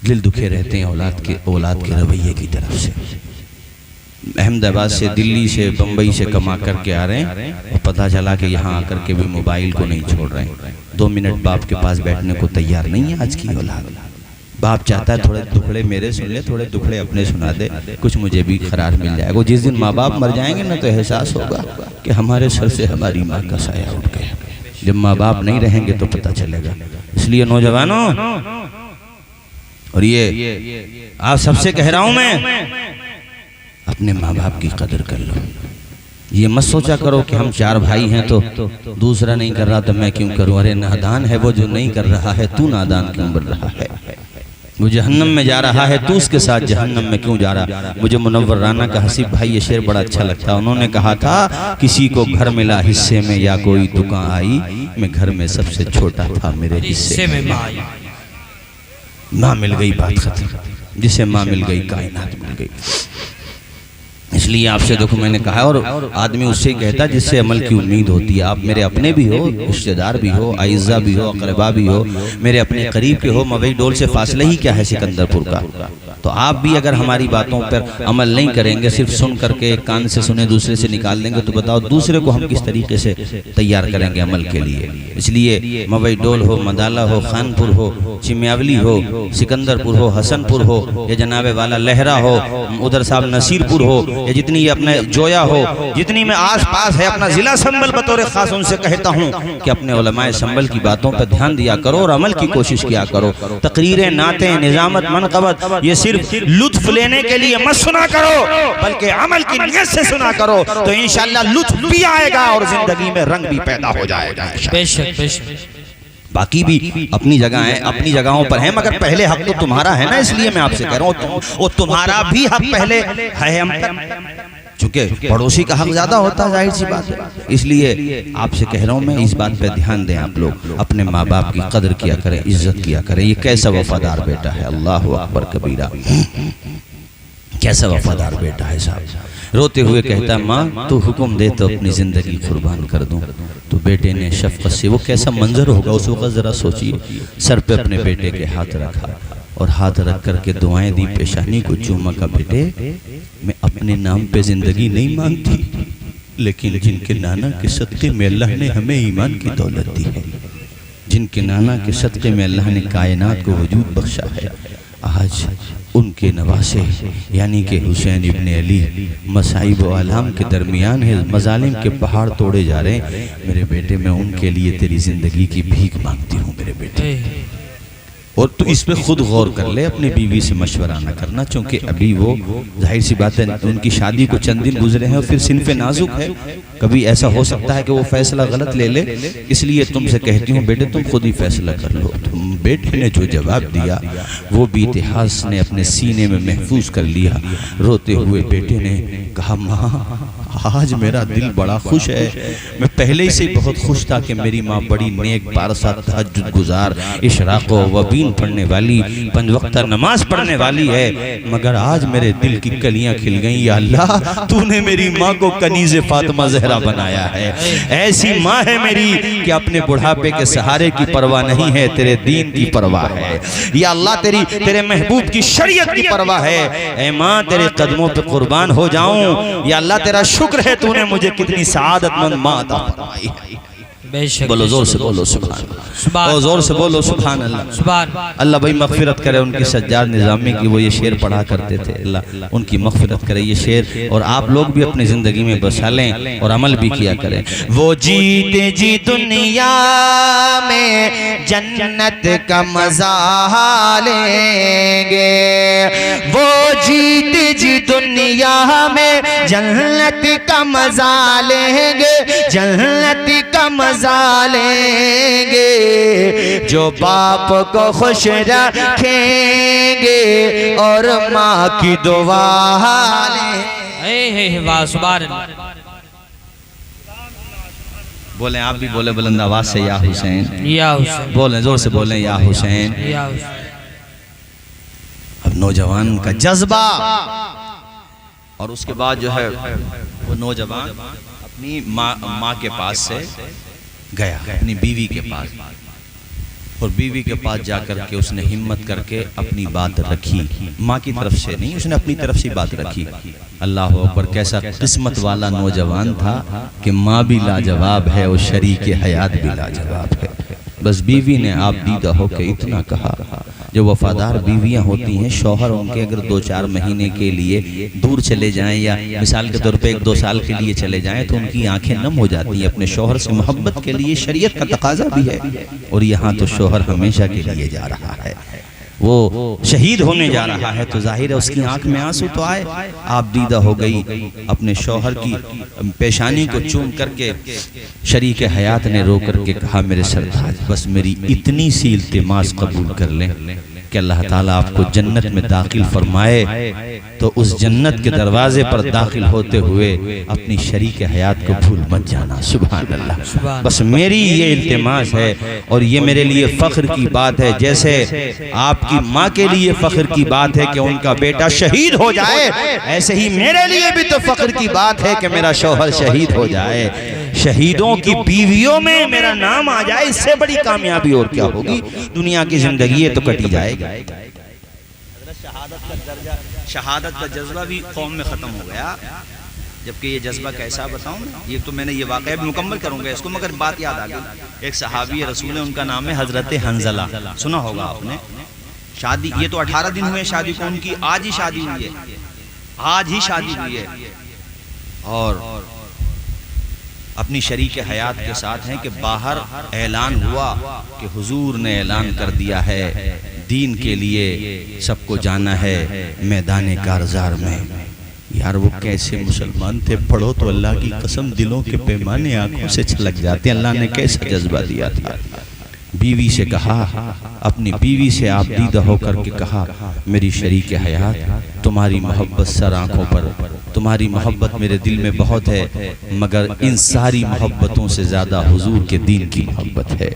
دل دکھے رہتے ہیں اولاد کے رویے کی طرف سے۔ احمد آباد سے، دلی سے، بمبئی سے کما کر کے آ رہے ہیں، اور پتہ چلا کہ یہاں آ کر کے بھی موبائل کو نہیں چھوڑ رہے ہیں، 2 منٹ باپ کے پاس بیٹھنے کو تیار نہیں ہے آج کی اولاد۔ باپ چاہتا ہے تھوڑے دکھڑے میرے سن لے، تھوڑے دکھڑے اپنے سنا دے، کچھ مجھے بھی قرار مل جائے گا۔ جس دن ماں باپ مر جائیں گے نا تو احساس ہوگا کہ ہمارے سر سے ہماری ماں کا سایہ اٹھ گیا۔ جب ماں باپ نہیں رہیں گے تو پتہ چلے گا۔ اس لیے نوجوانوں، اور یہ آپ سب سے کہہ رہا ہوں میں، اپنے ماں باپ کی قدر کر لو۔ یہ مت سوچا کرو کہ ہم 4 بھائی ہیں تو دوسرا نہیں کر رہا تو میں کیوں کروں۔ ارے نادان ہے وہ جو نہیں کر رہا ہے، تو نادان کیوں بن رہا ہے؟ وہ جہنم میں جا رہا ہے، تو اس کے ساتھ جہنم میں کیوں جا رہا؟ مجھے منور رانا کا حسیب بھائی یہ شعر بڑا اچھا لگتا ہے۔ انہوں نے کہا تھا، کسی کو گھر ملا حصے میں یا کوئی دکان آئی، میں گھر میں سب سے چھوٹا تھا، میرے حصے میں ماں مل گئی، بات ختم۔ جسے ماں مل گئی کائنات مل گئی۔ اس لیے آپ سے دیکھو میں نے کہا، اور آدمی اس سے ہی کہتا جس سے عمل کی امید ہوتی ہے۔ آپ میرے اپنے بھی ہو، رشتہ دار بھی ہو، اعزہ بھی ہو، اقربا بھی ہو، میرے اپنے قریب کے ہو، موئی ڈول سے فاصلہ ہی کیا ہے سکندر پور کا۔ تو آپ بھی اگر ہماری باتوں پر عمل نہیں کریں گے، صرف سن کر کے ایک کان سے سنے دوسرے سے نکال دیں گے، تو بتاؤ دوسرے کو ہم کس طریقے سے تیار کریں گے عمل کے لیے۔ اس لیے موئی ڈول ہو، مدالہ ہو، خانپور ہو، چمیاولی ہو، سکندر پور ہو، حسن پور ہو، یا جناب والا لہرہ ہو، ادھر صاحب نصیر پور ہو، یا جتنی یہ اپنے جویا ہو، جتنی میں آس پاس ہے اپنا ضلع سنبل بطور خاص ان سے کہتا ہوں کہ اپنے علماء سنبل کی باتوں پر دھیان دیا کرو اور عمل کی کوشش کیا کرو۔ تقریریں، نعتیں، نظامت، منقبت یہ صرف لطف لینے کے لیے مت سنا کرو، بلکہ عمل کی نیت سے سنا کرو، تو انشاءاللہ لطف بھی آئے گا اور زندگی میں رنگ بھی پیدا ہو جائے گا۔ بے شک بے شک۔ باقی بھی اپنی جگہ ہیں، اپنی جگہوں پر ہیں، مگر پہلے حق تو تمہارا ہے نا۔ اس لیے میں آپ سے کہہ رہا ہوں، اور تمہارا بھی حق پہلے ہے ہم پر، چونکہ پڑوسی کا حق زیادہ ہوتا ہے، ظاہر سی بات ہے۔ اس لیے آپ سے کہہ رہا ہوں میں، اس بات پہ دھیان دیں آپ لوگ، اپنے ماں باپ کی قدر کیا کریں، عزت کیا کریں۔ یہ کیسا وفادار بیٹا ہے، اللہ اکبر کبیرہ، کیسا وفادار بیٹا ہے صاحب۔ روتے ہوئے کہتا ہے، ماں تو حکم دے تو اپنی زندگی قربان کر دوں۔ تو بیٹے نے شفقت سے، وہ کیسا منظر ہوگا اس وقت ذرا سوچئے، سر پہ اپنے بیٹے کے ہاتھ رکھا اور ہاتھ رکھ کر کے دعائیں دی، پیشانی کو چوما، کا بیٹے میں اپنے نام پہ زندگی نہیں مانگتی، لیکن جن کے نانا کے صدقے میں اللہ نے ہمیں ایمان کی دولت دی ہے، جن کے نانا کے صدقے میں اللہ نے کائنات کو وجود بخشا ہے، آج ان کے نواسے یعنی کہ حسین ابن علی مصائب و آلام کے درمیان ہے، مظالم کے پہاڑ توڑے جا رہے ہیں، میرے بیٹے میں ان کے لیے تیری زندگی کی بھیک مانگتی ہوں میرے بیٹے۔ اور تو اس پہ خود غور کر لے، اپنے بیوی سے مشورہ نہ کرنا، چونکہ ابھی وہ ظاہر سی بات ہے ان کی شادی کو چند دن گزرے ہیں اور پھر صنف نازک ہے، کبھی ایسا ہو سکتا ہے کہ وہ فیصلہ غلط لے لے۔ اس لیے تم سے کہتی ہوں بیٹے تم خود ہی فیصلہ کر لو۔ بیٹے نے جو جواب دیا وہ بھی اتحاس نے اپنے سینے میں محفوظ کر لیا۔ روتے ہوئے بیٹے نے کہا، ماں آج میرا دل بڑا خوش ہے، میں پہلے سے بہت خوش تھا کہ میری ماں بڑی نیک پارسا، تہجد گزار، اشراق و وبین پڑھنے والی، 5 وقتہ نماز پڑھنے والی ہے، مگر آج میرے دل کی کلیاں کھل گئیں۔ یا اللہ تو نے میری ماں کو کنیز فاطمہ زہرا بنایا ہے، ایسی ماں ہے میری کہ اپنے بڑھاپے کے سہارے کی پرواہ نہیں ہے، تیرے دین کی پرواہ ہے۔ یا اللہ تیرے محبوب کی شریعت کی پرواہ ہے، اے ماں تیرے قدموں پہ قربان ہو جاؤں۔ یا اللہ تیرا شکر ہے تو نے مجھے کتنی سعادت مند ماں عطا فرمائی ہے۔ بولو زور سے بولو سبحان اللہ، زور سے بولو سبحان اللہ۔ اللہ بھائی مغفرت کرے ان کی سجاد نظامی کی، وہ یہ شعر پڑھا کرتے تھے، اللہ ان کی مغفرت کرے یہ شعر، اور آپ لوگ بھی اپنی زندگی میں بسا لیں اور عمل بھی کیا کریں۔ وہ جیتے جی دنیا میں جنت کا مزہ لیں گے، وہ جیتے جی دنیا میں جنت کا مزہ لیں گے، جنت کا مزہ لیں گے، جو باپ کو خوش رکھیں گے اور ماں کی دعا لیں۔ واہ سبحان اللہ۔ بولیں آپ بھی بولیں بلند آواز سے، یا حسین، یا حسین، بولیں زور سے بولیں یا حسین۔ یا حسین۔ اب نوجوان کا جذبہ، اور اس کے بعد جو ہے وہ نوجوان اپنی ماں کے پاس سے گیا، اپنی بیوی کے پاس، اور بیوی کے پاس جا کر کے اس نے ہمت کر کے اپنی بات رکھی، ماں کی طرف سے نہیں، اس نے اپنی طرف سے بات رکھی۔ اللہ اکبر، کیسا قسمت والا نوجوان تھا کہ ماں بھی لاجواب ہے اور شریک حیات بھی لاجواب ہے۔ بس بیوی نے آپ دیدہ ہو کے اتنا کہا، جو وفادار بیویاں ہوتی ہیں، شوہر ان کے اگر 2-4 مہینے کے لیے دور چلے جائیں یا مثال کے طور پہ 1-2 سال کے لیے چلے جائیں تو ان کی آنکھیں نم ہو جاتی ہیں۔ اپنے شوہر سے محبت کے لیے شریعت کا تقاضا بھی ہے، اور یہاں تو شوہر ہمیشہ کے لیے جا رہا ہے، وہ شہید ہونے جا رہا ہے، تو ظاہر ہے اس کی آنکھ میں آنسو تو آئے۔ آپ دیدہ ہو گئی، اپنے شوہر کی پیشانی کو چوم کر کے شریک حیات نے رو کر کے کہا میرے سرتاج بس میری اتنی سی التماس قبول کر لیں کہ اللہ تعالیٰ آپ کو جنت میں داخل فرمائے، تو اس جنت کے دروازے پر داخل ہوتے ہوئے اپنی شریک حیات کو بھول مت جانا۔ سبحان اللہ، بس میری یہ التماس ہے، اور یہ میرے لیے فخر کی بات ہے، جیسے آپ کی ماں کے لیے فخر کی بات ہے کہ ان کا بیٹا شہید ہو جائے، ایسے ہی میرے لیے بھی تو فخر کی بات ہے کہ میرا شوہر شہید ہو جائے، شہیدوں کی بیویوں میں میرا نام آ جائے، اس سے بڑی کامیابی اور کیا ہوگی؟ دنیا کی زندگی تو کٹی جائے گی۔ شہادت کا جذبہ بھی قوم میں ختم ہو گیا، جبکہ یہ جذبہ کیسا بتاؤں، یہ تو میں نے یہ واقعہ بھی مکمل کروں گا اس کو، مگر بات یاد آ گئی۔ ایک صحابی رسول ہے، ان کا نام ہے حضرت حنظلہ، سنا ہوگا آپ نے۔ شادی، یہ تو 18 دن ہوئے شادی کو ان کی، آج ہی شادی ہوئی ہے، آج ہی شادی ہوئی ہے، اور اپنی شریک حیات کے ساتھ ہیں کہ باہر اعلان ہوا کہ حضور نے اعلان کر دیا ہے دین کے لیے سب کو جانا ہے میدان کارزار میں۔ یار وہ کیسے مسلمان تھے، پڑھو تو اللہ کی قسم دلوں کے پیمانے آنکھوں سے چھلک جاتے ہیں، اللہ نے کیسا جذبہ دیا تھا۔ بیوی سے کہا، اپنی بیوی سے آپ دیدہ ہو کر کے کہا میری شریک حیات تمہاری محبت سر آنکھوں پر، تمہاری محبت میرے دل میں بہت ہے، مگر ان ساری محبتوں سے زیادہ حضور کے دین کی محبت ہے،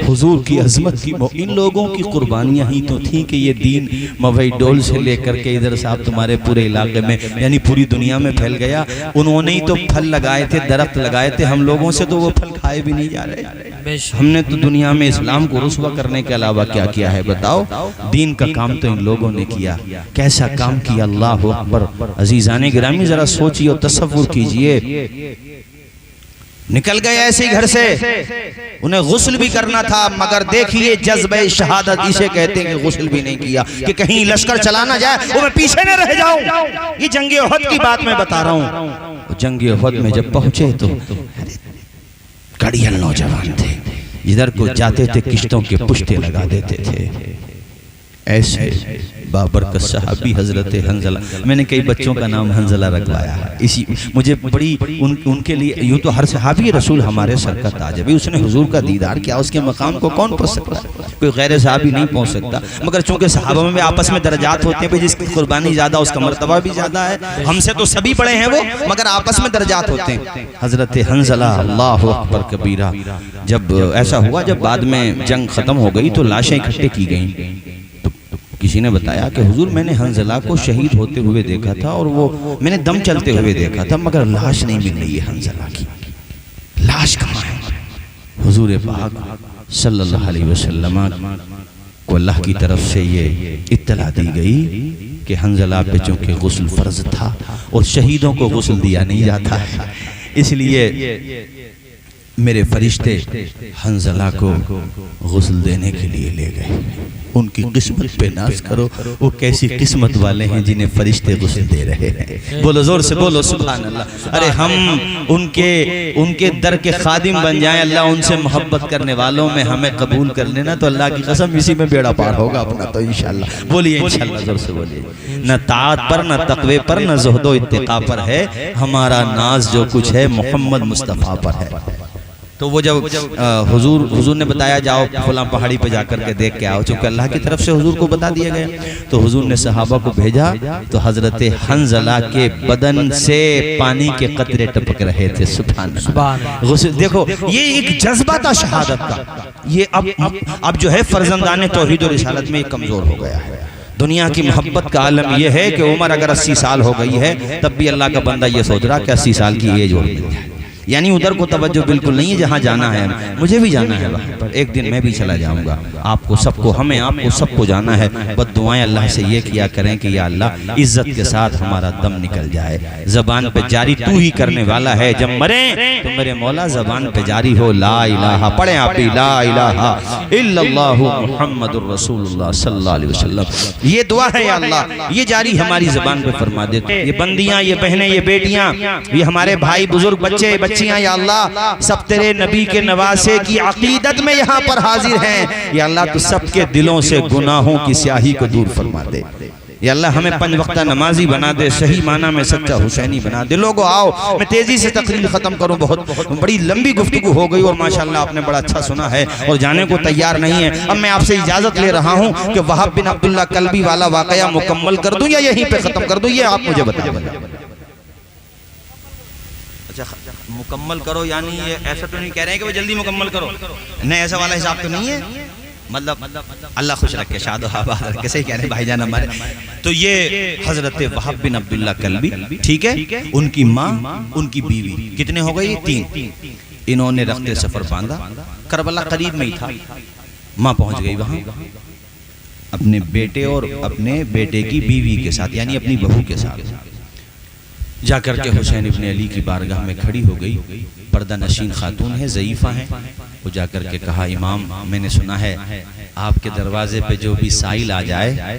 حضور کی عظمت کی۔ ان لوگوں کی قربانیاں ہی تو تھیں کہ یہ دین موئی ڈول سے لے کر کے ادھر صاحب تمہارے پورے علاقے میں یعنی پوری دنیا میں پھیل گیا۔ انہوں نے ہی تو پھل لگائے تھے، درخت لگائے تھے، ہم لوگوں سے تو وہ پھل کھائے بھی نہیں جا رہے۔ ہم نے تو دنیا میں اسلام کو رسوا کرنے کے علاوہ کیا کیا ہے بتاؤ؟ دین کا کام تو ان لوگوں نے کیا، کیسا کام کیا، اللہ اکبر۔ عزیزان گرامی ذرا سوچئے اور تصور کیجئے، نکل گئے ایسے گھر سے، انہیں غسل بھی کرنا تھا، مگر دیکھیے جذبہ شہادت اسے کہتے ہیں کہ غسل بھی نہیں کیا کہ کہیں لشکر چلا نہ جائے وہ میں پیچھے نہ رہ جاؤں۔ یہ جنگ احد کی بات میں بتا رہا ہوں۔ جنگ احد میں جب پہنچے تو کڑیل نوجوان تھے، جدھر کو جاتے تھے کشتوں کے پشتے لگا دیتے تھے۔ ایسے بابرکت صحابی حضرت حنظلہ، میں نے کئی بچوں کا نام حنظلہ رکھوایا ہے، اسی مجھے بڑی ان کے لیے، یوں تو ہر صحابی رسول ہمارے سر کا تاج ہے، اس نے حضور کا دیدار کیا، اس کے مقام کو کون پہنچ سکتا ہے؟ کوئی غیر صحابی نہیں پہنچ سکتا، مگر چونکہ صحابہ میں آپس میں درجات ہوتے ہیں، جس کی قربانی زیادہ اس کا مرتبہ بھی زیادہ ہے، ہم سے تو سبھی بڑے ہیں وہ، مگر آپس میں درجات ہوتے ہیں۔ حضرت حنظلہ اللہ اکبر کبیرہ، جب ایسا ہوا، جب بعد میں جنگ ختم ہو گئی تو لاشیں اکٹھے کی گئیں، کسی نے بتایا کہ حضور میں نے حنظلہ کو شہید ہوتے ہوئے دیکھا تھا، اور وہ میں نے دم چلتے ہوئے دیکھا تھا، مگر لاش نہیں مل رہی ہے حنظلہ کی، لاش کہاں ہے؟ حضور پاک صلی اللہ علیہ وسلم کو اللہ کی طرف سے یہ اطلاع دی گئی کہ حنظلہ پہ چونکہ غسل فرض تھا اور شہیدوں کو غسل دیا نہیں جاتا ہے، اس لیے میرے فرشتے حنظلہ کو غسل دینے کے لیے لے گئے۔ ان کی قسمت پہ ناز کرو، وہ کیسی قسمت والے ہیں جنہیں فرشتے غسل دے رہے ہیں۔ بولو زور سے بولو سبحان اللہ۔ ارے ہم ان کے در کے خادم بن جائیں، اللہ ان سے محبت کرنے والوں میں ہمیں قبول کر لینا، تو اللہ کی قسم اسی میں بیڑا پار ہوگا اپنا تو انشاءاللہ۔ بولیے انشاءاللہ، زور سے بولیے۔ نہ طاعت پر، نہ تقوی پر، نہ زہد و اتقاء پر ہے، ہمارا ناز جو کچھ ہے محمد مصطفیٰ پر ہے۔ تو وہ جب حضور نے بتایا جاؤ فلاں پہاڑی پہ جا کر کے دیکھ کے آؤ، چونکہ اللہ کی طرف سے حضور کو بتا دیا گیا، تو حضور نے صحابہ کو بھیجا، تو حضرت حنظلہ کے بدن سے پانی کے قطرے ٹپک رہے تھے۔ سبحان اللہ، غسل دیکھو، یہ ایک جذبہ تھا شہادت کا۔ یہ اب جو ہے فرزندان توحید و رسالت میں کمزور ہو گیا ہے۔ دنیا کی محبت کا عالم یہ ہے کہ عمر اگر 80 سال ہو گئی ہے تب بھی اللہ کا بندہ یہ سوچ رہا کہ 80 سال کی ایج ہو گئی ہے، یعنی ادھر کو توجہ بالکل نہیں ہے جہاں جانا ہے. مجھے بھی جانا ہے وہاں پر, ایک دن میں بھی چلا جاؤں گا. آپ کو سب کو, ہمیں آپ کو سب کو جانا ہے. بس دعائیں اللہ سے یہ کیا کریں کہ یا اللہ عزت کے ساتھ ہمارا دم نکل جائے. زبان پہ جاری تو ہی کرنے والا ہے, جب مریں تو میرے مولا زبان پہ جاری ہو لا الہ, پڑھیں آپ بھی لا الہ الا اللہ محمد الرسول اللہ صلی اللہ علیہ وسلم. یہ دعا ہے یا اللہ, یہ جاری ہماری زبان پہ فرما دے. یہ بندیاں, یہ بہنیں, یہ بیٹیاں, یہ ہمارے بھائی بزرگ, بچے بچیاں, یا اللہ سب تیرے نبی کے نواسے کی عقیدت میں یہاں پر حاضر ہیں. یا اللہ تو سب کے دلوں سے گناہوں کی سیاہی کو دور فرما دے. یا اللہ ہمیں 5 وقتہ نمازی بنا دے, صحیح معنی میں سچا حسینی بنا دے. لوگوں آؤ, میں تیزی سے تقریر ختم کروں, بہت بڑی لمبی گفتگو ہو گئی اور ماشاءاللہ آپ نے بڑا اچھا سنا ہے اور جانے کو تیار نہیں ہے. اب میں آپ سے اجازت لے رہا ہوں کہ وہاب بن عبداللہ کلبی والا واقعہ مکمل کر دوں یا یہیں پہ ختم کر دوں, یہ آپ مجھے بتائیں. اچھا مکمل کرو یعنی یہ ایسا تو نہیں کہہ رہے ہیں کہ وہ جلدی مکمل کرو, نہیں ایسا والا حساب تو نہیں ہے. مطلب اللہ خوش رکھے, شاد و آباد رکھے, صحیح کہہ رہے ہیں بھائی جان ہمارے. تو یہ حضرت وہاب بن عبداللہ کلبی, ٹھیک ہے, ان کی ماں, ان کی بیوی, کتنے ہو گئی؟ 3. انہوں نے رخت سفر باندھا. کربلا قریب میں ہی تھا. ماں پہنچ گئی وہاں اپنے بیٹے اور اپنے بیٹے کی بیوی کے ساتھ, یعنی اپنی بہو کے ساتھ. جا کر کے حسین ابن علی کی بارگاہ میں کھڑی ہو گئی. پردہ نشین خاتون ہے, ضعیفہ ہیں. وہ جا کر کے کہا, امام میں نے سنا ہے آپ کے دروازے پہ جو بھی سائل آ جائے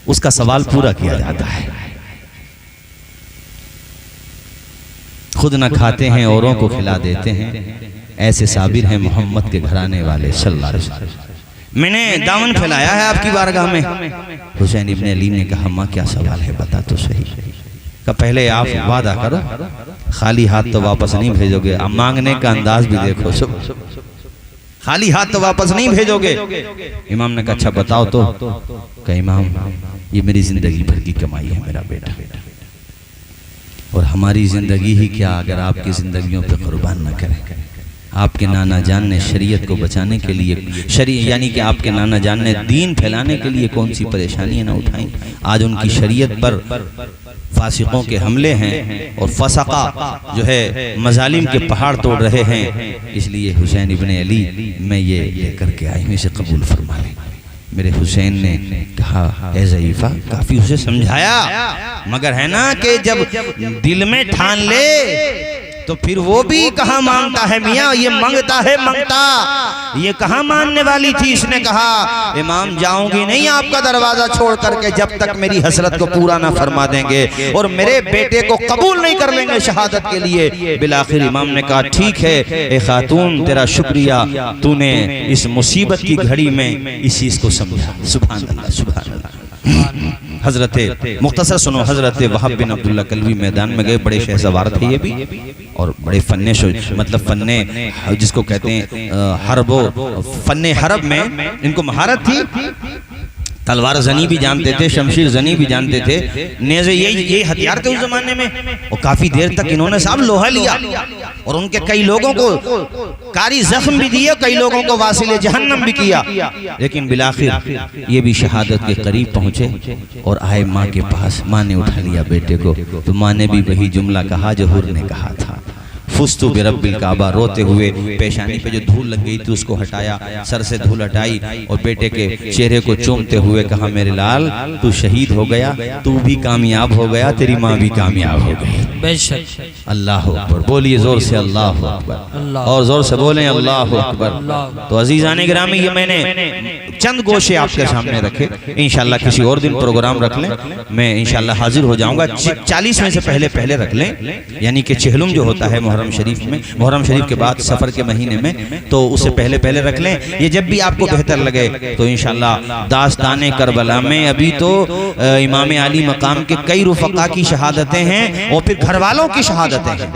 اس کا سوال پورا کیا جاتا ہے. خود نہ کھاتے ہیں اوروں کو کھلا دیتے ہیں, ایسے صابر ہیں محمد کے گھرانے والے صلی اللہ علیہ وسلم. میں نے دامن پھیلایا ہے آپ کی بارگاہ میں. حسین ابن علی نے کہا, ماں کیا سوال ہے بتا تو صحیح. کہ پہلے آپ وعدہ کرو, خالی ہاتھ تو واپس نہیں بھیجو گے. اب مانگنے کا انداز بھی دیکھو, خالی ہاتھ تو واپس نہیں بھیجو گے. امام نے کہا اچھا بتاؤ تو. کہ امام یہ میری زندگی بھر کی کمائی ہے میرا بیٹا, اور ہماری زندگی ہی کیا اگر آپ کی زندگیوں پہ قربان نہ کریں. آپ کے نانا جان نے شریعت کو بچانے کے لیے, یعنی کہ آپ کے نانا جان نے دین پھیلانے کے لیے کون سی پریشانیاں نہ اٹھائیں. آج ان کی شریعت پر فاسقوں کے حملے ہیں اور فسقہ جو ہے مظالم کے پہاڑ توڑ رہے ہیں. اس لیے حسین ابن علی میں یہ لے کر کے آئی ہوں, اسے قبول فرما لیں. میرے حسین نے کہا, اے ضعیفہ, کافی اسے سمجھایا, مگر ہے نا کہ جب دل میں ٹھان لے تو پھر وہ بھی کہاں مانگتا ہے میاں, یہ مانگتا ہے منگتا. یہ کہاں ماننے والی تھی. اس نے کہا, امام جاؤں گی نہیں آپ کا دروازہ چھوڑ کر کے جب تک میری حسرت کو پورا نہ فرما دیں گے اور میرے بیٹے کو قبول نہیں کر لیں گے شہادت کے لیے. بالآخر امام نے کہا, ٹھیک ہے اے خاتون, تیرا شکریہ, تو نے اس مصیبت کی گھڑی میں اس چیز کو سمجھا. سبحان اللہ, سبحان اللہ. حضرت مختصر سنو, حضرت وہاب بن عبداللہ کلبی میدان میں گئے. بڑے شہسوار تھے یہ بھی, اور بڑے فن مطلب فن جس کو کہتے ہیں حرب و فن حرب میں ان کو مہارت تھی. تلوار زنی بھی جانتے تھے, شمشیر زنی بھی جانتے تھے, نیزے یہی ہتھیار تھے اس زمانے میں. اور کافی دیر تک انہوں نے صاحب لوہا لیا اور ان کے کئی لوگوں کو کاری زخم بھی دیے, کئی لوگوں کو واصل جہنم بھی کیا. لیکن بالآخر یہ بھی شہادت کے قریب پہنچے اور آئے ماں کے پاس. ماں نے اٹھا لیا بیٹے کو, تو ماں نے بھی وہی جملہ کہا جو حر نے کہا تھا, فستو برب الکعبہ. روتے ہوئے پیشانی پہ جو دھول لگ گئی تھی اس کو ہٹایا, سر سے دھول ہٹائی اور بیٹے کے چہرے کو چومتے ہوئے کہا, میرے لال تو شہید ہو گیا, تو بھی کامیاب ہو گیا, تیری ماں بھی کامیاب ہو گئی. بے شک. اللہ اکبر. بولیے زور سے اللہ اکبر, اور زور سے بولیں اللہ اکبر. تو عزیزان گرامی, یہ میں نے چند گوشے آپ کے سامنے رکھے. انشاءاللہ کسی اور دن پروگرام رکھ لیں, میں انشاءاللہ حاضر ہو جاؤں گا. 40 میں سے پہلے رکھ لیں, یعنی کہ چہلم جو ہوتا ہے محرم شریف میں, محرم شریف کے بعد سفر کے مہینے میں, تو اسے پہلے رکھ لیں. یہ جب بھی آپ کو بہتر لگے تو انشاءاللہ داستان کربلا میں ابھی تو امام علی مقام کے کئی رفقا کی شہادتیں ہیں, اور پھر گھر والوں کی شہادتیں ہیں,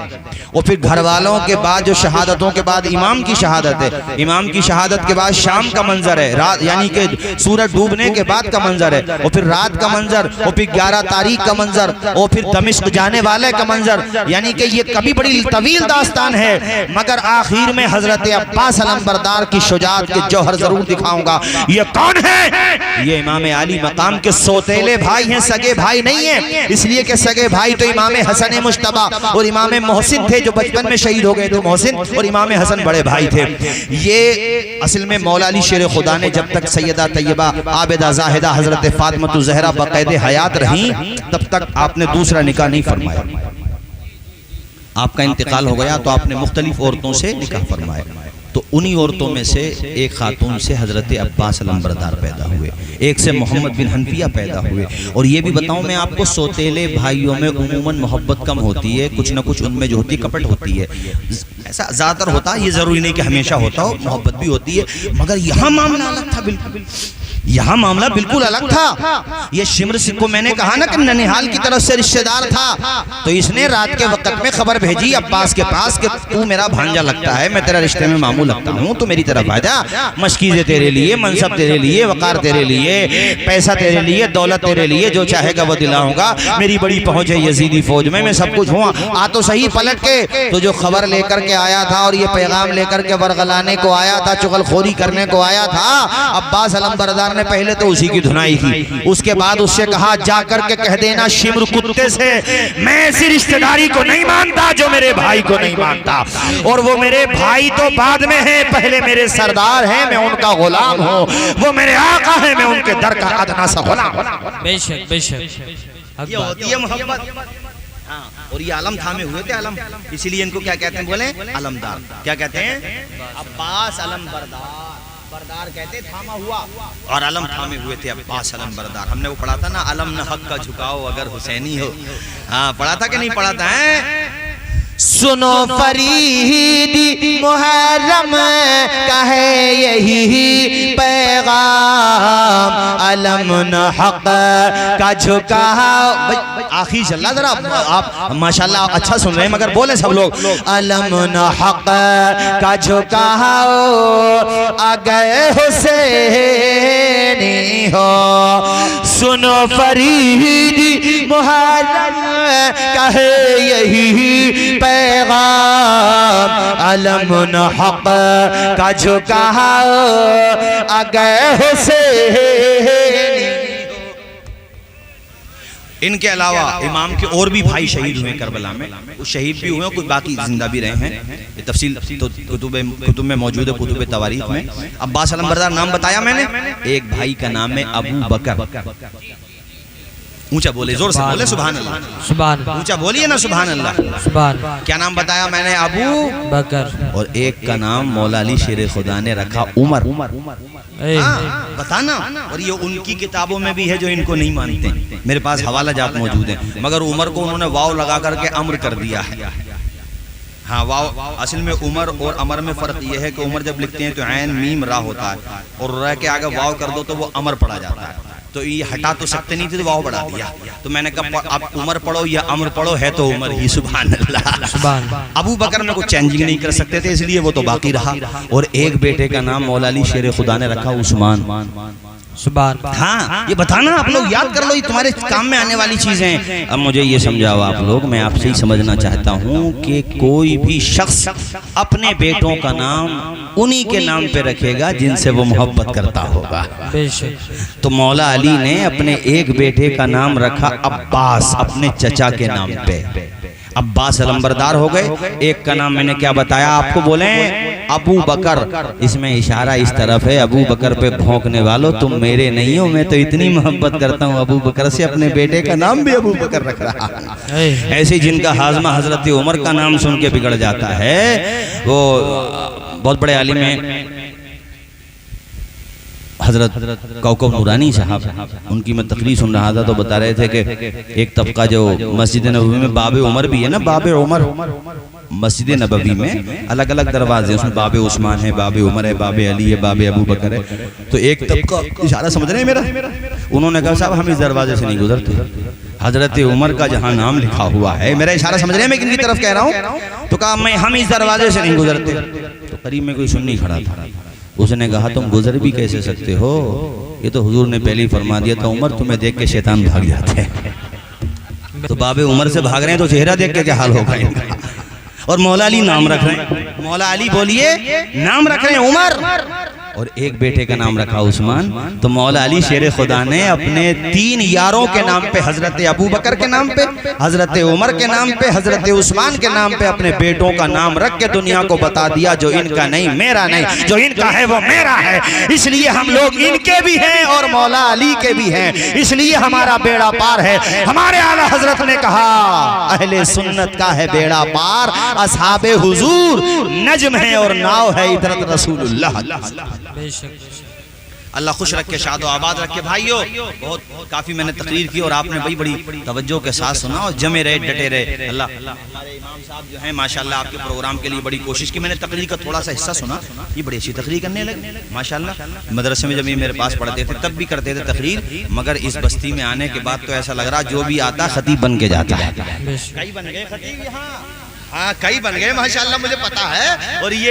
اور پھر گھر والوں کے بعد جو شہادتوں کے بعد امام کی شہادت ہے. امام کی شہادت کے بعد شام کا منظر ہے, رات یعنی کہ سورج ڈوبنے کے بعد کا منظر ہے, اور پھر رات کا منظر, اور پھر 11 تاریخ کا منظر, اور پھر دمشق جانے والے کا منظر. یعنی کہ یہ کبھی بڑی طویل طویل داستان ہے، مگر آخر میں حضرت عباس علمبردار کی شجاعت کے جوہر ضرور دکھاؤں گا۔ یہ کون ہے؟ یہ امام علی مقام کے سوتیلے بھائی ہیں، سگے بھائی نہیں ہیں، اس لیے کہ سگے بھائی تو امام حسن مجتبی اور امام محسن تھے جو بچپن میں شہید ہو گئے تھے، محسن اور امام حسن بڑے بھائی تھے۔ یہ اصل میں مولا علی شیر خدا نے جب تک سیدہ طیبہ عابدہ زاہدہ حضرت فاطمہ الزہرا بقید حیات رہیں تب تک آپ نے دوسرا نکاح نہیں فرمایا۔ آپ کا انتقال ہو گیا تو آپ نے مختلف عورتوں سے نکاح فرمایا، تو انہی عورتوں میں سے ایک خاتون سے حضرت عباس علمبردار پیدا ہوئے، ایک سے محمد بن حنفیہ پیدا ہوئے۔ اور یہ بھی بتاؤں میں آپ کو، سوتیلے بھائیوں میں عموماً محبت کم ہوتی ہے، کچھ نہ کچھ ان میں جو ہوتی ہے کپٹ ہوتی ہے، ایسا زیادہ تر ہوتا ہے، یہ ضروری نہیں کہ ہمیشہ ہوتا ہو، محبت بھی ہوتی ہے، مگر یہاں معاملہ الگ تھا، بالکل یہاں معاملہ بالکل الگ تھا۔ یہ شمر کو میں نے کہا نا کہ ننیحال کی طرف سے رشتہ دار تھا، تو اس نے رات کے وقت میں خبر بھیجی عباس کے پاس کہ تو میرا بھانجا لگتا ہے، میں تیرا رشتے میں ماموں لگتا ہوں، تو میری طرف آ جا، مشکیزیں تیرے لیے، منصب تیرے لیے، وقار تیرے لیے، پیسہ تیرے لیے، دولت تیرے لیے، جو چاہے گا وہ دلاؤں گا، میری بڑی پہنچ ہے یزیدی فوج میں سب کچھ ہوں۔ آ تو صحیح پلٹ کے، تو جو خبر لے کر کے آیا تھا اور یہ پیغام لے کر کے ورغلانے کو آیا تھا، چغل خوری کرنے کو آیا تھا، عباس علمبردار نے پہلے تو اسی کی دھنائی کی، اس کے بعد اس سے کہا جا کر کے کہہ دینا شمر کتے سے میں ایسی رشتہ داری کو نہیں مانتا جو میرے بھائی کو نہیں مانتا، اور وہ میرے بھائی تو بعد میں ہیں، پہلے میرے سردار ہیں، میں ان کا غلام ہوں، وہ میرے آقا ہیں، میں ان کے در کا ادنا سا غلام ہوں۔ بے شک بے شک، یہ ہوتی ہے محبت۔ اور یہ علم تھامے ہوئے تھے، علم، اسی لیے ان کو کیا کہتے ہیں، بولیں علمدار، کیا کہتے ہیں؟ عباس علمبردار، بردار کہتے تھاما ہوا، اور علم تھامے ہوئے تھے عباس علمبردار۔ ہم نے وہ پڑھا تھا نا، علم نہ حق کا جھکاؤ اگر حسینی ہو، ہاں پڑھا تھا کہ نہیں پڑھا تھا؟ سنو فریدی محرم کا ہے یہی پیغام، علم نہ حق کا جھکاؤ۔ آخری چل رہا ذرا، آپ ماشاءاللہ اچھا سن رہے ہیں مگر بولیں سب لوگ، علم نہ حق کا جھکاؤ اگر حسینی ہو، سنو فریدی محرم کا ہے یہی پیغام، علم نہ حق کا جھکاؤ اگر حسینی۔ ان کے علاوہ امام کے اور بھی بھائی شہید ہوئے کربلا میں، کچھ شہید بھی ہوئے، کچھ باقی زندہ بھی رہے ہیں، یہ تفصیل تو کتب میں موجود ہے، کتب تواریخ میں۔ عباس علمبردار نام بتایا میں نے، ایک بھائی کا نام ہے ابو بکر، اونچا بولے، زور سے بولے سبحان اللہ، سبحان اللہ، اونچا بولیے نا سبحان اللہ۔ سبحان اللہ۔ کیا نام بتایا میں نے؟ ابو بکر، اور ایک کا نام مولا علی شیر خدا نے رکھا عمر۔ بتانا، اور یہ ان کی کتابوں میں بھی ہے جو ان کو نہیں مانتے، میرے پاس حوالہ جات موجود ہیں، مگر عمر کو انہوں نے واو لگا کر کے امر کر دیا ہے۔ ہاں واو، اصل میں عمر اور امر میں فرق یہ ہے کہ عمر جب لکھتے ہیں تو عین میم را ہوتا ہے، اور را کے آگے واو کر دو تو وہ امر پڑھا جاتا ہے، تو یہ ہٹا تو سکتے نہیں تھے تو واو بڑھا دیا، تو میں نے کہا آپ عمر پڑھو یا امر پڑھو، ہے تو عمر ہی، سبحان اللہ۔ سبحان اللہ۔ ابو بکر میں کوئی چینجنگ نہیں کر سکتے تھے، اس لیے وہ تو باقی رہا، اور ایک بیٹے کا نام مولا علی شیر خدا نے رکھا عثمان۔ سبحان اللہ۔ ہاں یہ بتانا، آپ لوگ یاد کر لو، یہ تمہارے کام میں آنے والی چیزیں ہیں۔ اب مجھے یہ سمجھاؤ آپ لوگ، میں آپ سے ہی سمجھنا چاہتا ہوں کہ کوئی بھی شخص اپنے بیٹوں کا نام انہی کے نام پہ رکھے گا جن سے وہ محبت کرتا ہوگا۔ بے شک۔ تو مولا علی نے اپنے ایک بیٹے کا نام رکھا عباس، اپنے چچا کے نام پہ، عباس علمبردار ہو گئے۔ ایک کا نام میں نے کیا بتایا آپ کو، بولیں ابو بکر، اس میں اشارہ اس طرف ہے، ابو بکر پہ بھونکنے والوں تم میرے نہیں ہو، میں تو اتنی محبت کرتا ہوں ابو بکر سے، اپنے بیٹے کا نام بھی ابو بکر رکھ رہا ہے۔ ایسے جن کا ہاضمہ حضرت عمر کا نام سن کے بگڑ جاتا ہے، وہ بہت بڑے عالم ہیں حضرت کوکب نورانی صاحب، ان کی میں تقریر سن رہا تھا تو بتا رہے تھے کہ ایک طبقہ جو مسجد نبوی میں باب عمر بھی ہے نا، باب عمر، مسجد نبوی میں الگ الگ دروازے، اس میں باب عثمان ہے، باب عمر ہے، باب علی ہے، باب ابو بکر ہے، تو ایک طبقہ، اشارہ سمجھ رہے ہیں میرا، انہوں نے کہا صاحب ہم اس دروازے سے نہیں گزرتے، حضرت عمر کا جہاں نام لکھا ہوا ہے، میرا اشارہ سمجھ رہے ہیں میں کن کی طرف کہہ رہا ہوں، تو کہا ہم اس دروازے سے نہیں گزرتے، تو قریب میں کوئی سنی کھڑا تھا، اس نے کہا تم گزر بھی کیسے سکتے ہو، یہ تو حضور نے پہلے ہی فرما دیا تھا عمر تمہیں دیکھ کے شیطان بھاگ جاتے ہیں، تو باب عمر سے بھاگ رہے ہیں تو چہرہ دیکھ کے کیا حال ہوگا ان کا۔ اور مولا علی نام رکھ رہے ہیں، مولا علی بولیے نام رکھ رہے ہیں عمر، اور ایک بیٹے کا نام رکھا عثمان۔ تو مولا علی شیر خدا نے اپنے 3 یاروں کے نام پہ، حضرت ابو بکر کے نام پہ، حضرت عمر کے نام پہ، حضرت عثمان کے نام پہ اپنے بیٹوں کا نام رکھ کے دنیا کو بتا دیا جو ان کا نہیں میرا نہیں، جو ان کا ہے وہ میرا ہے۔ اس لیے ہم لوگ ان کے بھی ہیں اور مولا علی کے بھی ہیں، اس لیے ہمارا بیڑا پار ہے۔ ہمارے اعلیٰ حضرت نے کہا اہل سنت کا ہے بیڑا پار، اصحاب حضور نجم ہے اور ناؤ ہے عطرت رسول اللہ۔ اللہ خوش رکھے، شاد و آباد رکھے۔ بھائیو بہت کافی میں نے تقریر کی اور آپ نے بڑی توجہ کے ساتھ سنا اور جمے رہے، ڈٹے رہے۔ اللہ ہمارے امام صاحب جو ہیں ماشاءاللہ آپ کے پروگرام کے لیے بڑی کوشش کی۔ میں نے تقریر کا تھوڑا سا حصہ سنا، یہ بڑی اچھی تقریر کرنے لگے ماشاءاللہ۔ مدرسے میں جب یہ میرے پاس پڑھتے تھے تب بھی کرتے تھے تقریر، مگر اس بستی میں آنے کے بعد تو ایسا لگ رہا جو بھی آتا خطیب بن کے جاتا ہے۔ کئی بن گئے خطیب یہاں، ہاں کئی بن گئے ماشاءاللہ، مجھے پتا ہے۔ اور یہ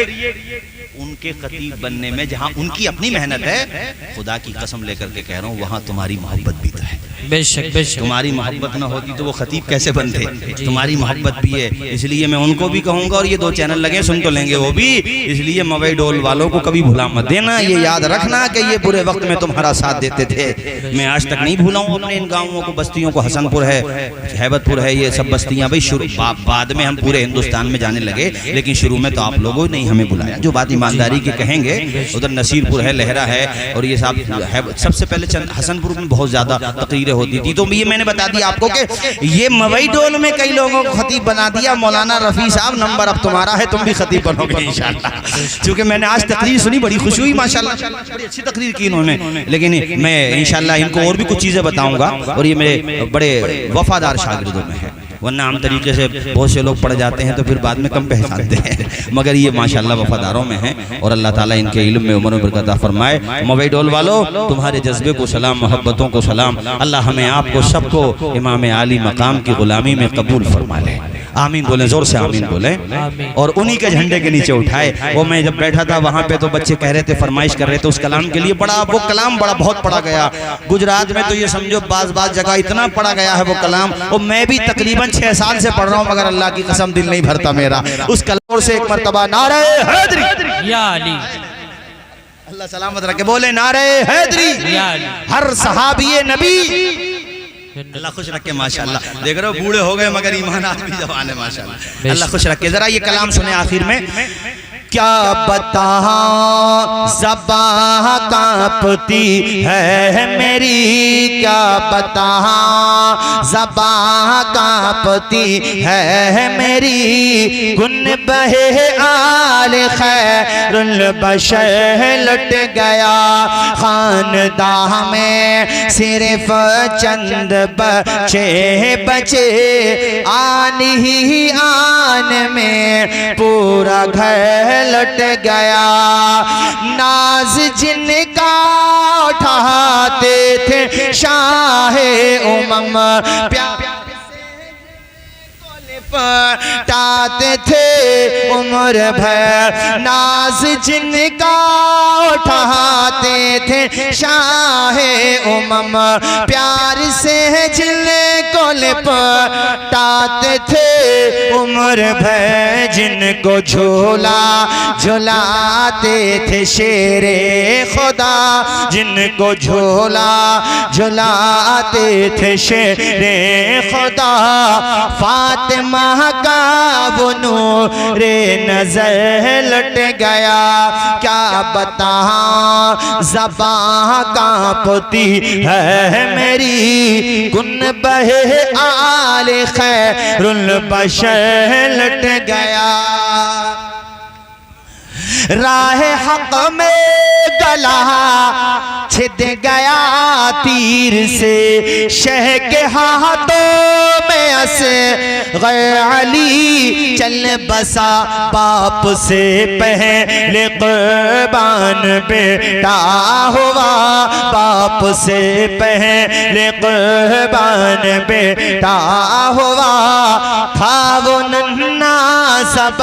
ان کے خطیب بننے میں جہاں ان کی اپنی محنت ہے، خدا کی قسم لے کر کے کہہ رہا ہوں وہاں تمہاری محبت بھی تو ہے۔ بے شک تمہاری محبت نہ ہوتی تو وہ خطیب کیسے بنتے؟ تمہاری محبت بھی ہے، اس لیے میں ان کو بھی کہوں گا، اور یہ 2 چینل لگے سن تو لیں گے وہ بھی، اس لیے موئی ڈول والوں کو کبھی بھلا مت دینا، یہ یاد رکھنا کہ یہ برے وقت میں تمہارا ساتھ دیتے تھے۔ میں آج تک نہیں بھولا ہوں اپنے ان گاؤں کو، بستیوں کو، حسن پور ہے، ہیبت پور ہے، یہ سب بستیاں بھائی بعد میں ہم پورے ہندوستان میں جانے لگے، لیکن شروع میں تو آپ لوگوں نے ہمیں بلایا۔ جو بات ایمانداری کی کہیں گے، ادھر نصیر پور ہے، لہرہ ہے، اور یہ سب سے پہلے حسن پور میں بہت زیادہ تقریریں ہوتی تھی۔ تو یہ میں نے بتا دیا آپ کو کہ یہ موئی ڈول میں کئی لوگوں کو خطیب بنا دیا۔ مولانا رفیع صاحب نمبر اب تمہارا ہے، تم بھی خطیب بنو گے انشاءاللہ۔ چونکہ میں نے آج تقریر سنی، بڑی خوشی ہوئی ماشاءاللہ، بڑی اچھی تقریر کی انہوں نے، لیکن میں انشاءاللہ ان کو اور بھی کچھ چیزیں بتاؤں گا، اور یہ میرے بڑے وفادار شاگردوں میں ہے، ورنہ عام طریقے سے بہت سے لوگ پڑھ جاتے ہیں تو پھر بعد میں کم پہچانتے ہیں، مگر یہ ماشاءاللہ وفاداروں میں ہیں، اور اللہ تعالیٰ ان کے علم میں عمر و برکت عطا فرمائے۔ موئی ڈول والو تمہارے جذبے کو سلام، محبتوں کو سلام، اللہ ہمیں آپ کو سب کو امام عالی مقام کی غلامی میں قبول فرما لے۔ آمین بولیں، زور سے آمین بولیں، اور انہی کے جھنڈے کے نیچے اٹھائے۔ وہ میں جب بیٹھا تھا وہاں پہ تو بچے کہہ رہے تھے، فرمائش کر رہے تھے اس کلام کے لیے، وہ کلام بہت پڑھا گیا گجرات میں، تو یہ سمجھو بعض جگہ اتنا پڑھا گیا ہے وہ کلام، اور میں بھی تقریباً 6 سال سے پڑھ رہا ہوں، مگر اللہ کی قسم دل نہیں بھرتا میرا اس کلام سے۔ ایک مرتبہ نعرہ حیدری یا علی، اللہ سلامت رکھے، بولے نعرہ حیدری، ہر صحابی نبی اللہ خوش رکھے ماشاءاللہ۔ دیکھ رہے ہو بوڑھے ہو گئے مگر ایمان آدمی جوان ہے ماشاءاللہ، اللہ خوش رکھے۔ ذرا یہ کلام سنیں آخر میں، کیا بتاؤں زباں کانپتی ہے میری، کیا بتاؤں زباں کانپتی ہے میری، گنبہ آل خیر البشر لٹ گیا، خاندان میں صرف چند بچے بچے، آن ہی آن میں پورا گھر لٹ گیا، ناز جن کا اٹھاتے تھے شاہ امم، پیار پٹاتے تھے عمر بھر، ناز جن کا اٹھاتے تھے شاہ امم، پیار سے جن کو لپٹاتے تھے عمر بھر، جن کو جھولا جھلاتے تھے شیر خدا، جن کو جھولا جھلاتے تھے شیر خدا، فاطمہ کا وہ نور نظر لٹ گیا، کیا بتاؤں زباں کانپتی ہے میری، گنبہ آل خیر البشر لٹ گیا، راہ حق میں گلا چھد گیا تیر سے، شہ کے ہاتھوں میں اصغر علی چل بسا، باپ سے پہلے قربان بیٹا ہوا، باپ سے پہلے قربان بیٹا ہوا، تھا وہ ننھا سا سب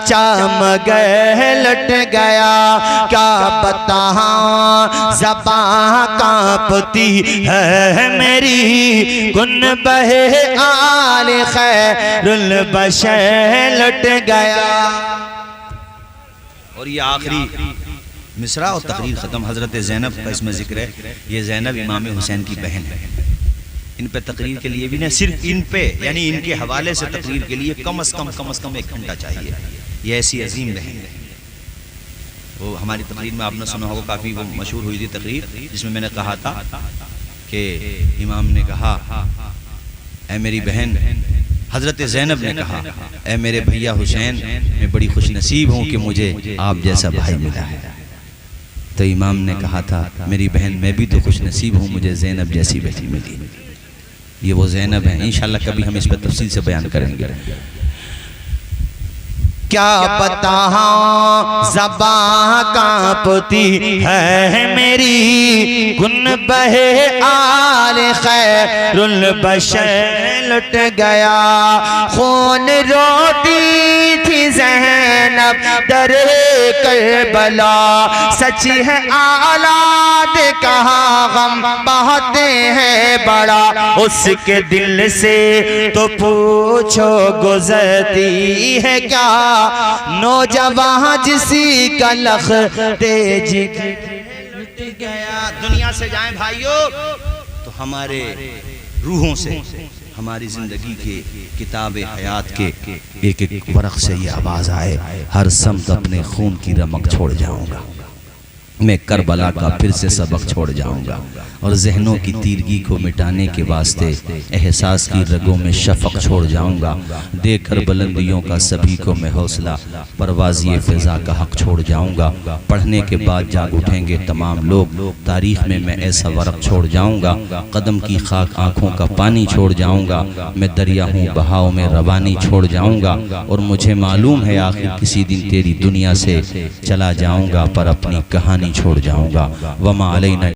چمگے لٹ گیا کیا بتاؤں زبان کانپتی ہے میری گنبہ آل خیر البشر لٹ گیا. اور یہ آخری مصرع اور تقریر ختم. حضرت زینب کا اس میں ذکر ہے. یہ زینب امام حسین کی بہن ہے. ان پہ تقریر کے لیے بھی نہیں، صرف ان پہ یعنی ان کے حوالے سے تقریر کے لیے کم از کم 1 گھنٹہ چاہیے. یہ ایسی عظیم بہن ہے. وہ ہماری تقریر میں آپ نے سنا ہوگا، کافی وہ مشہور ہوئی تھی تقریر، جس میں نے کہا تھا کہ امام نے کہا اے میری بہن، حضرت زینب نے کہا اے میرے بھیا حسین، میں بڑی خوش نصیب ہوں کہ مجھے آپ جیسا بھائی ملا ہے. تو امام نے کہا تھا میری بہن میں بھی تو خوش نصیب ہوں، مجھے زینب جیسی بیٹی ملی. یہ وہ زینب ہیں. انشاءاللہ کبھی ہم اس پہ تفصیل سے بیان کریں گے. کیا بتاؤں زبان کانپتی ہے میری گنبہ آل خیر البشر لٹ گیا. خون روتی تھی زینب در کربلا، سچ ہے اولاد کہاں غم بہتے ہیں بڑا. اس کے دل سے تو پوچھو گزرتی ہے کیا نوجوان جسی کا لختے جگر گیا. دنیا سے جائیں بھائیو تو ہمارے روحوں سے، ہماری زندگی کے کتاب حیات کے ایک ورق سے یہ آواز آئے، ہر سمت اپنے خون کی رمق چھوڑ جاؤں گا، میں کربلا کا پھر سے سبق چھوڑ جاؤں گا، اور ذہنوں کی تیرگی کو مٹانے کے واسطے احساس کی رگوں میں شفق چھوڑ جاؤں گا. دے کر بلندیوں کا سبھی کو میں حوصلہ، پروازی فضا کا حق چھوڑ جاؤں گا. پڑھنے کے بعد جاگ اٹھیں گے تمام لوگ، تاریخ میں میں ایسا ورق چھوڑ جاؤں گا. قدم کی خاک آنکھوں کا پانی چھوڑ جاؤں گا. میں دریا ہوں بہاؤ میں روانی چھوڑ جاؤں گا. اور مجھے معلوم ہے آخر کسی دن تیری دنیا سے چلا جاؤں گا، پر اپنی کہانی چھوڑ جاؤں گا. وما علینا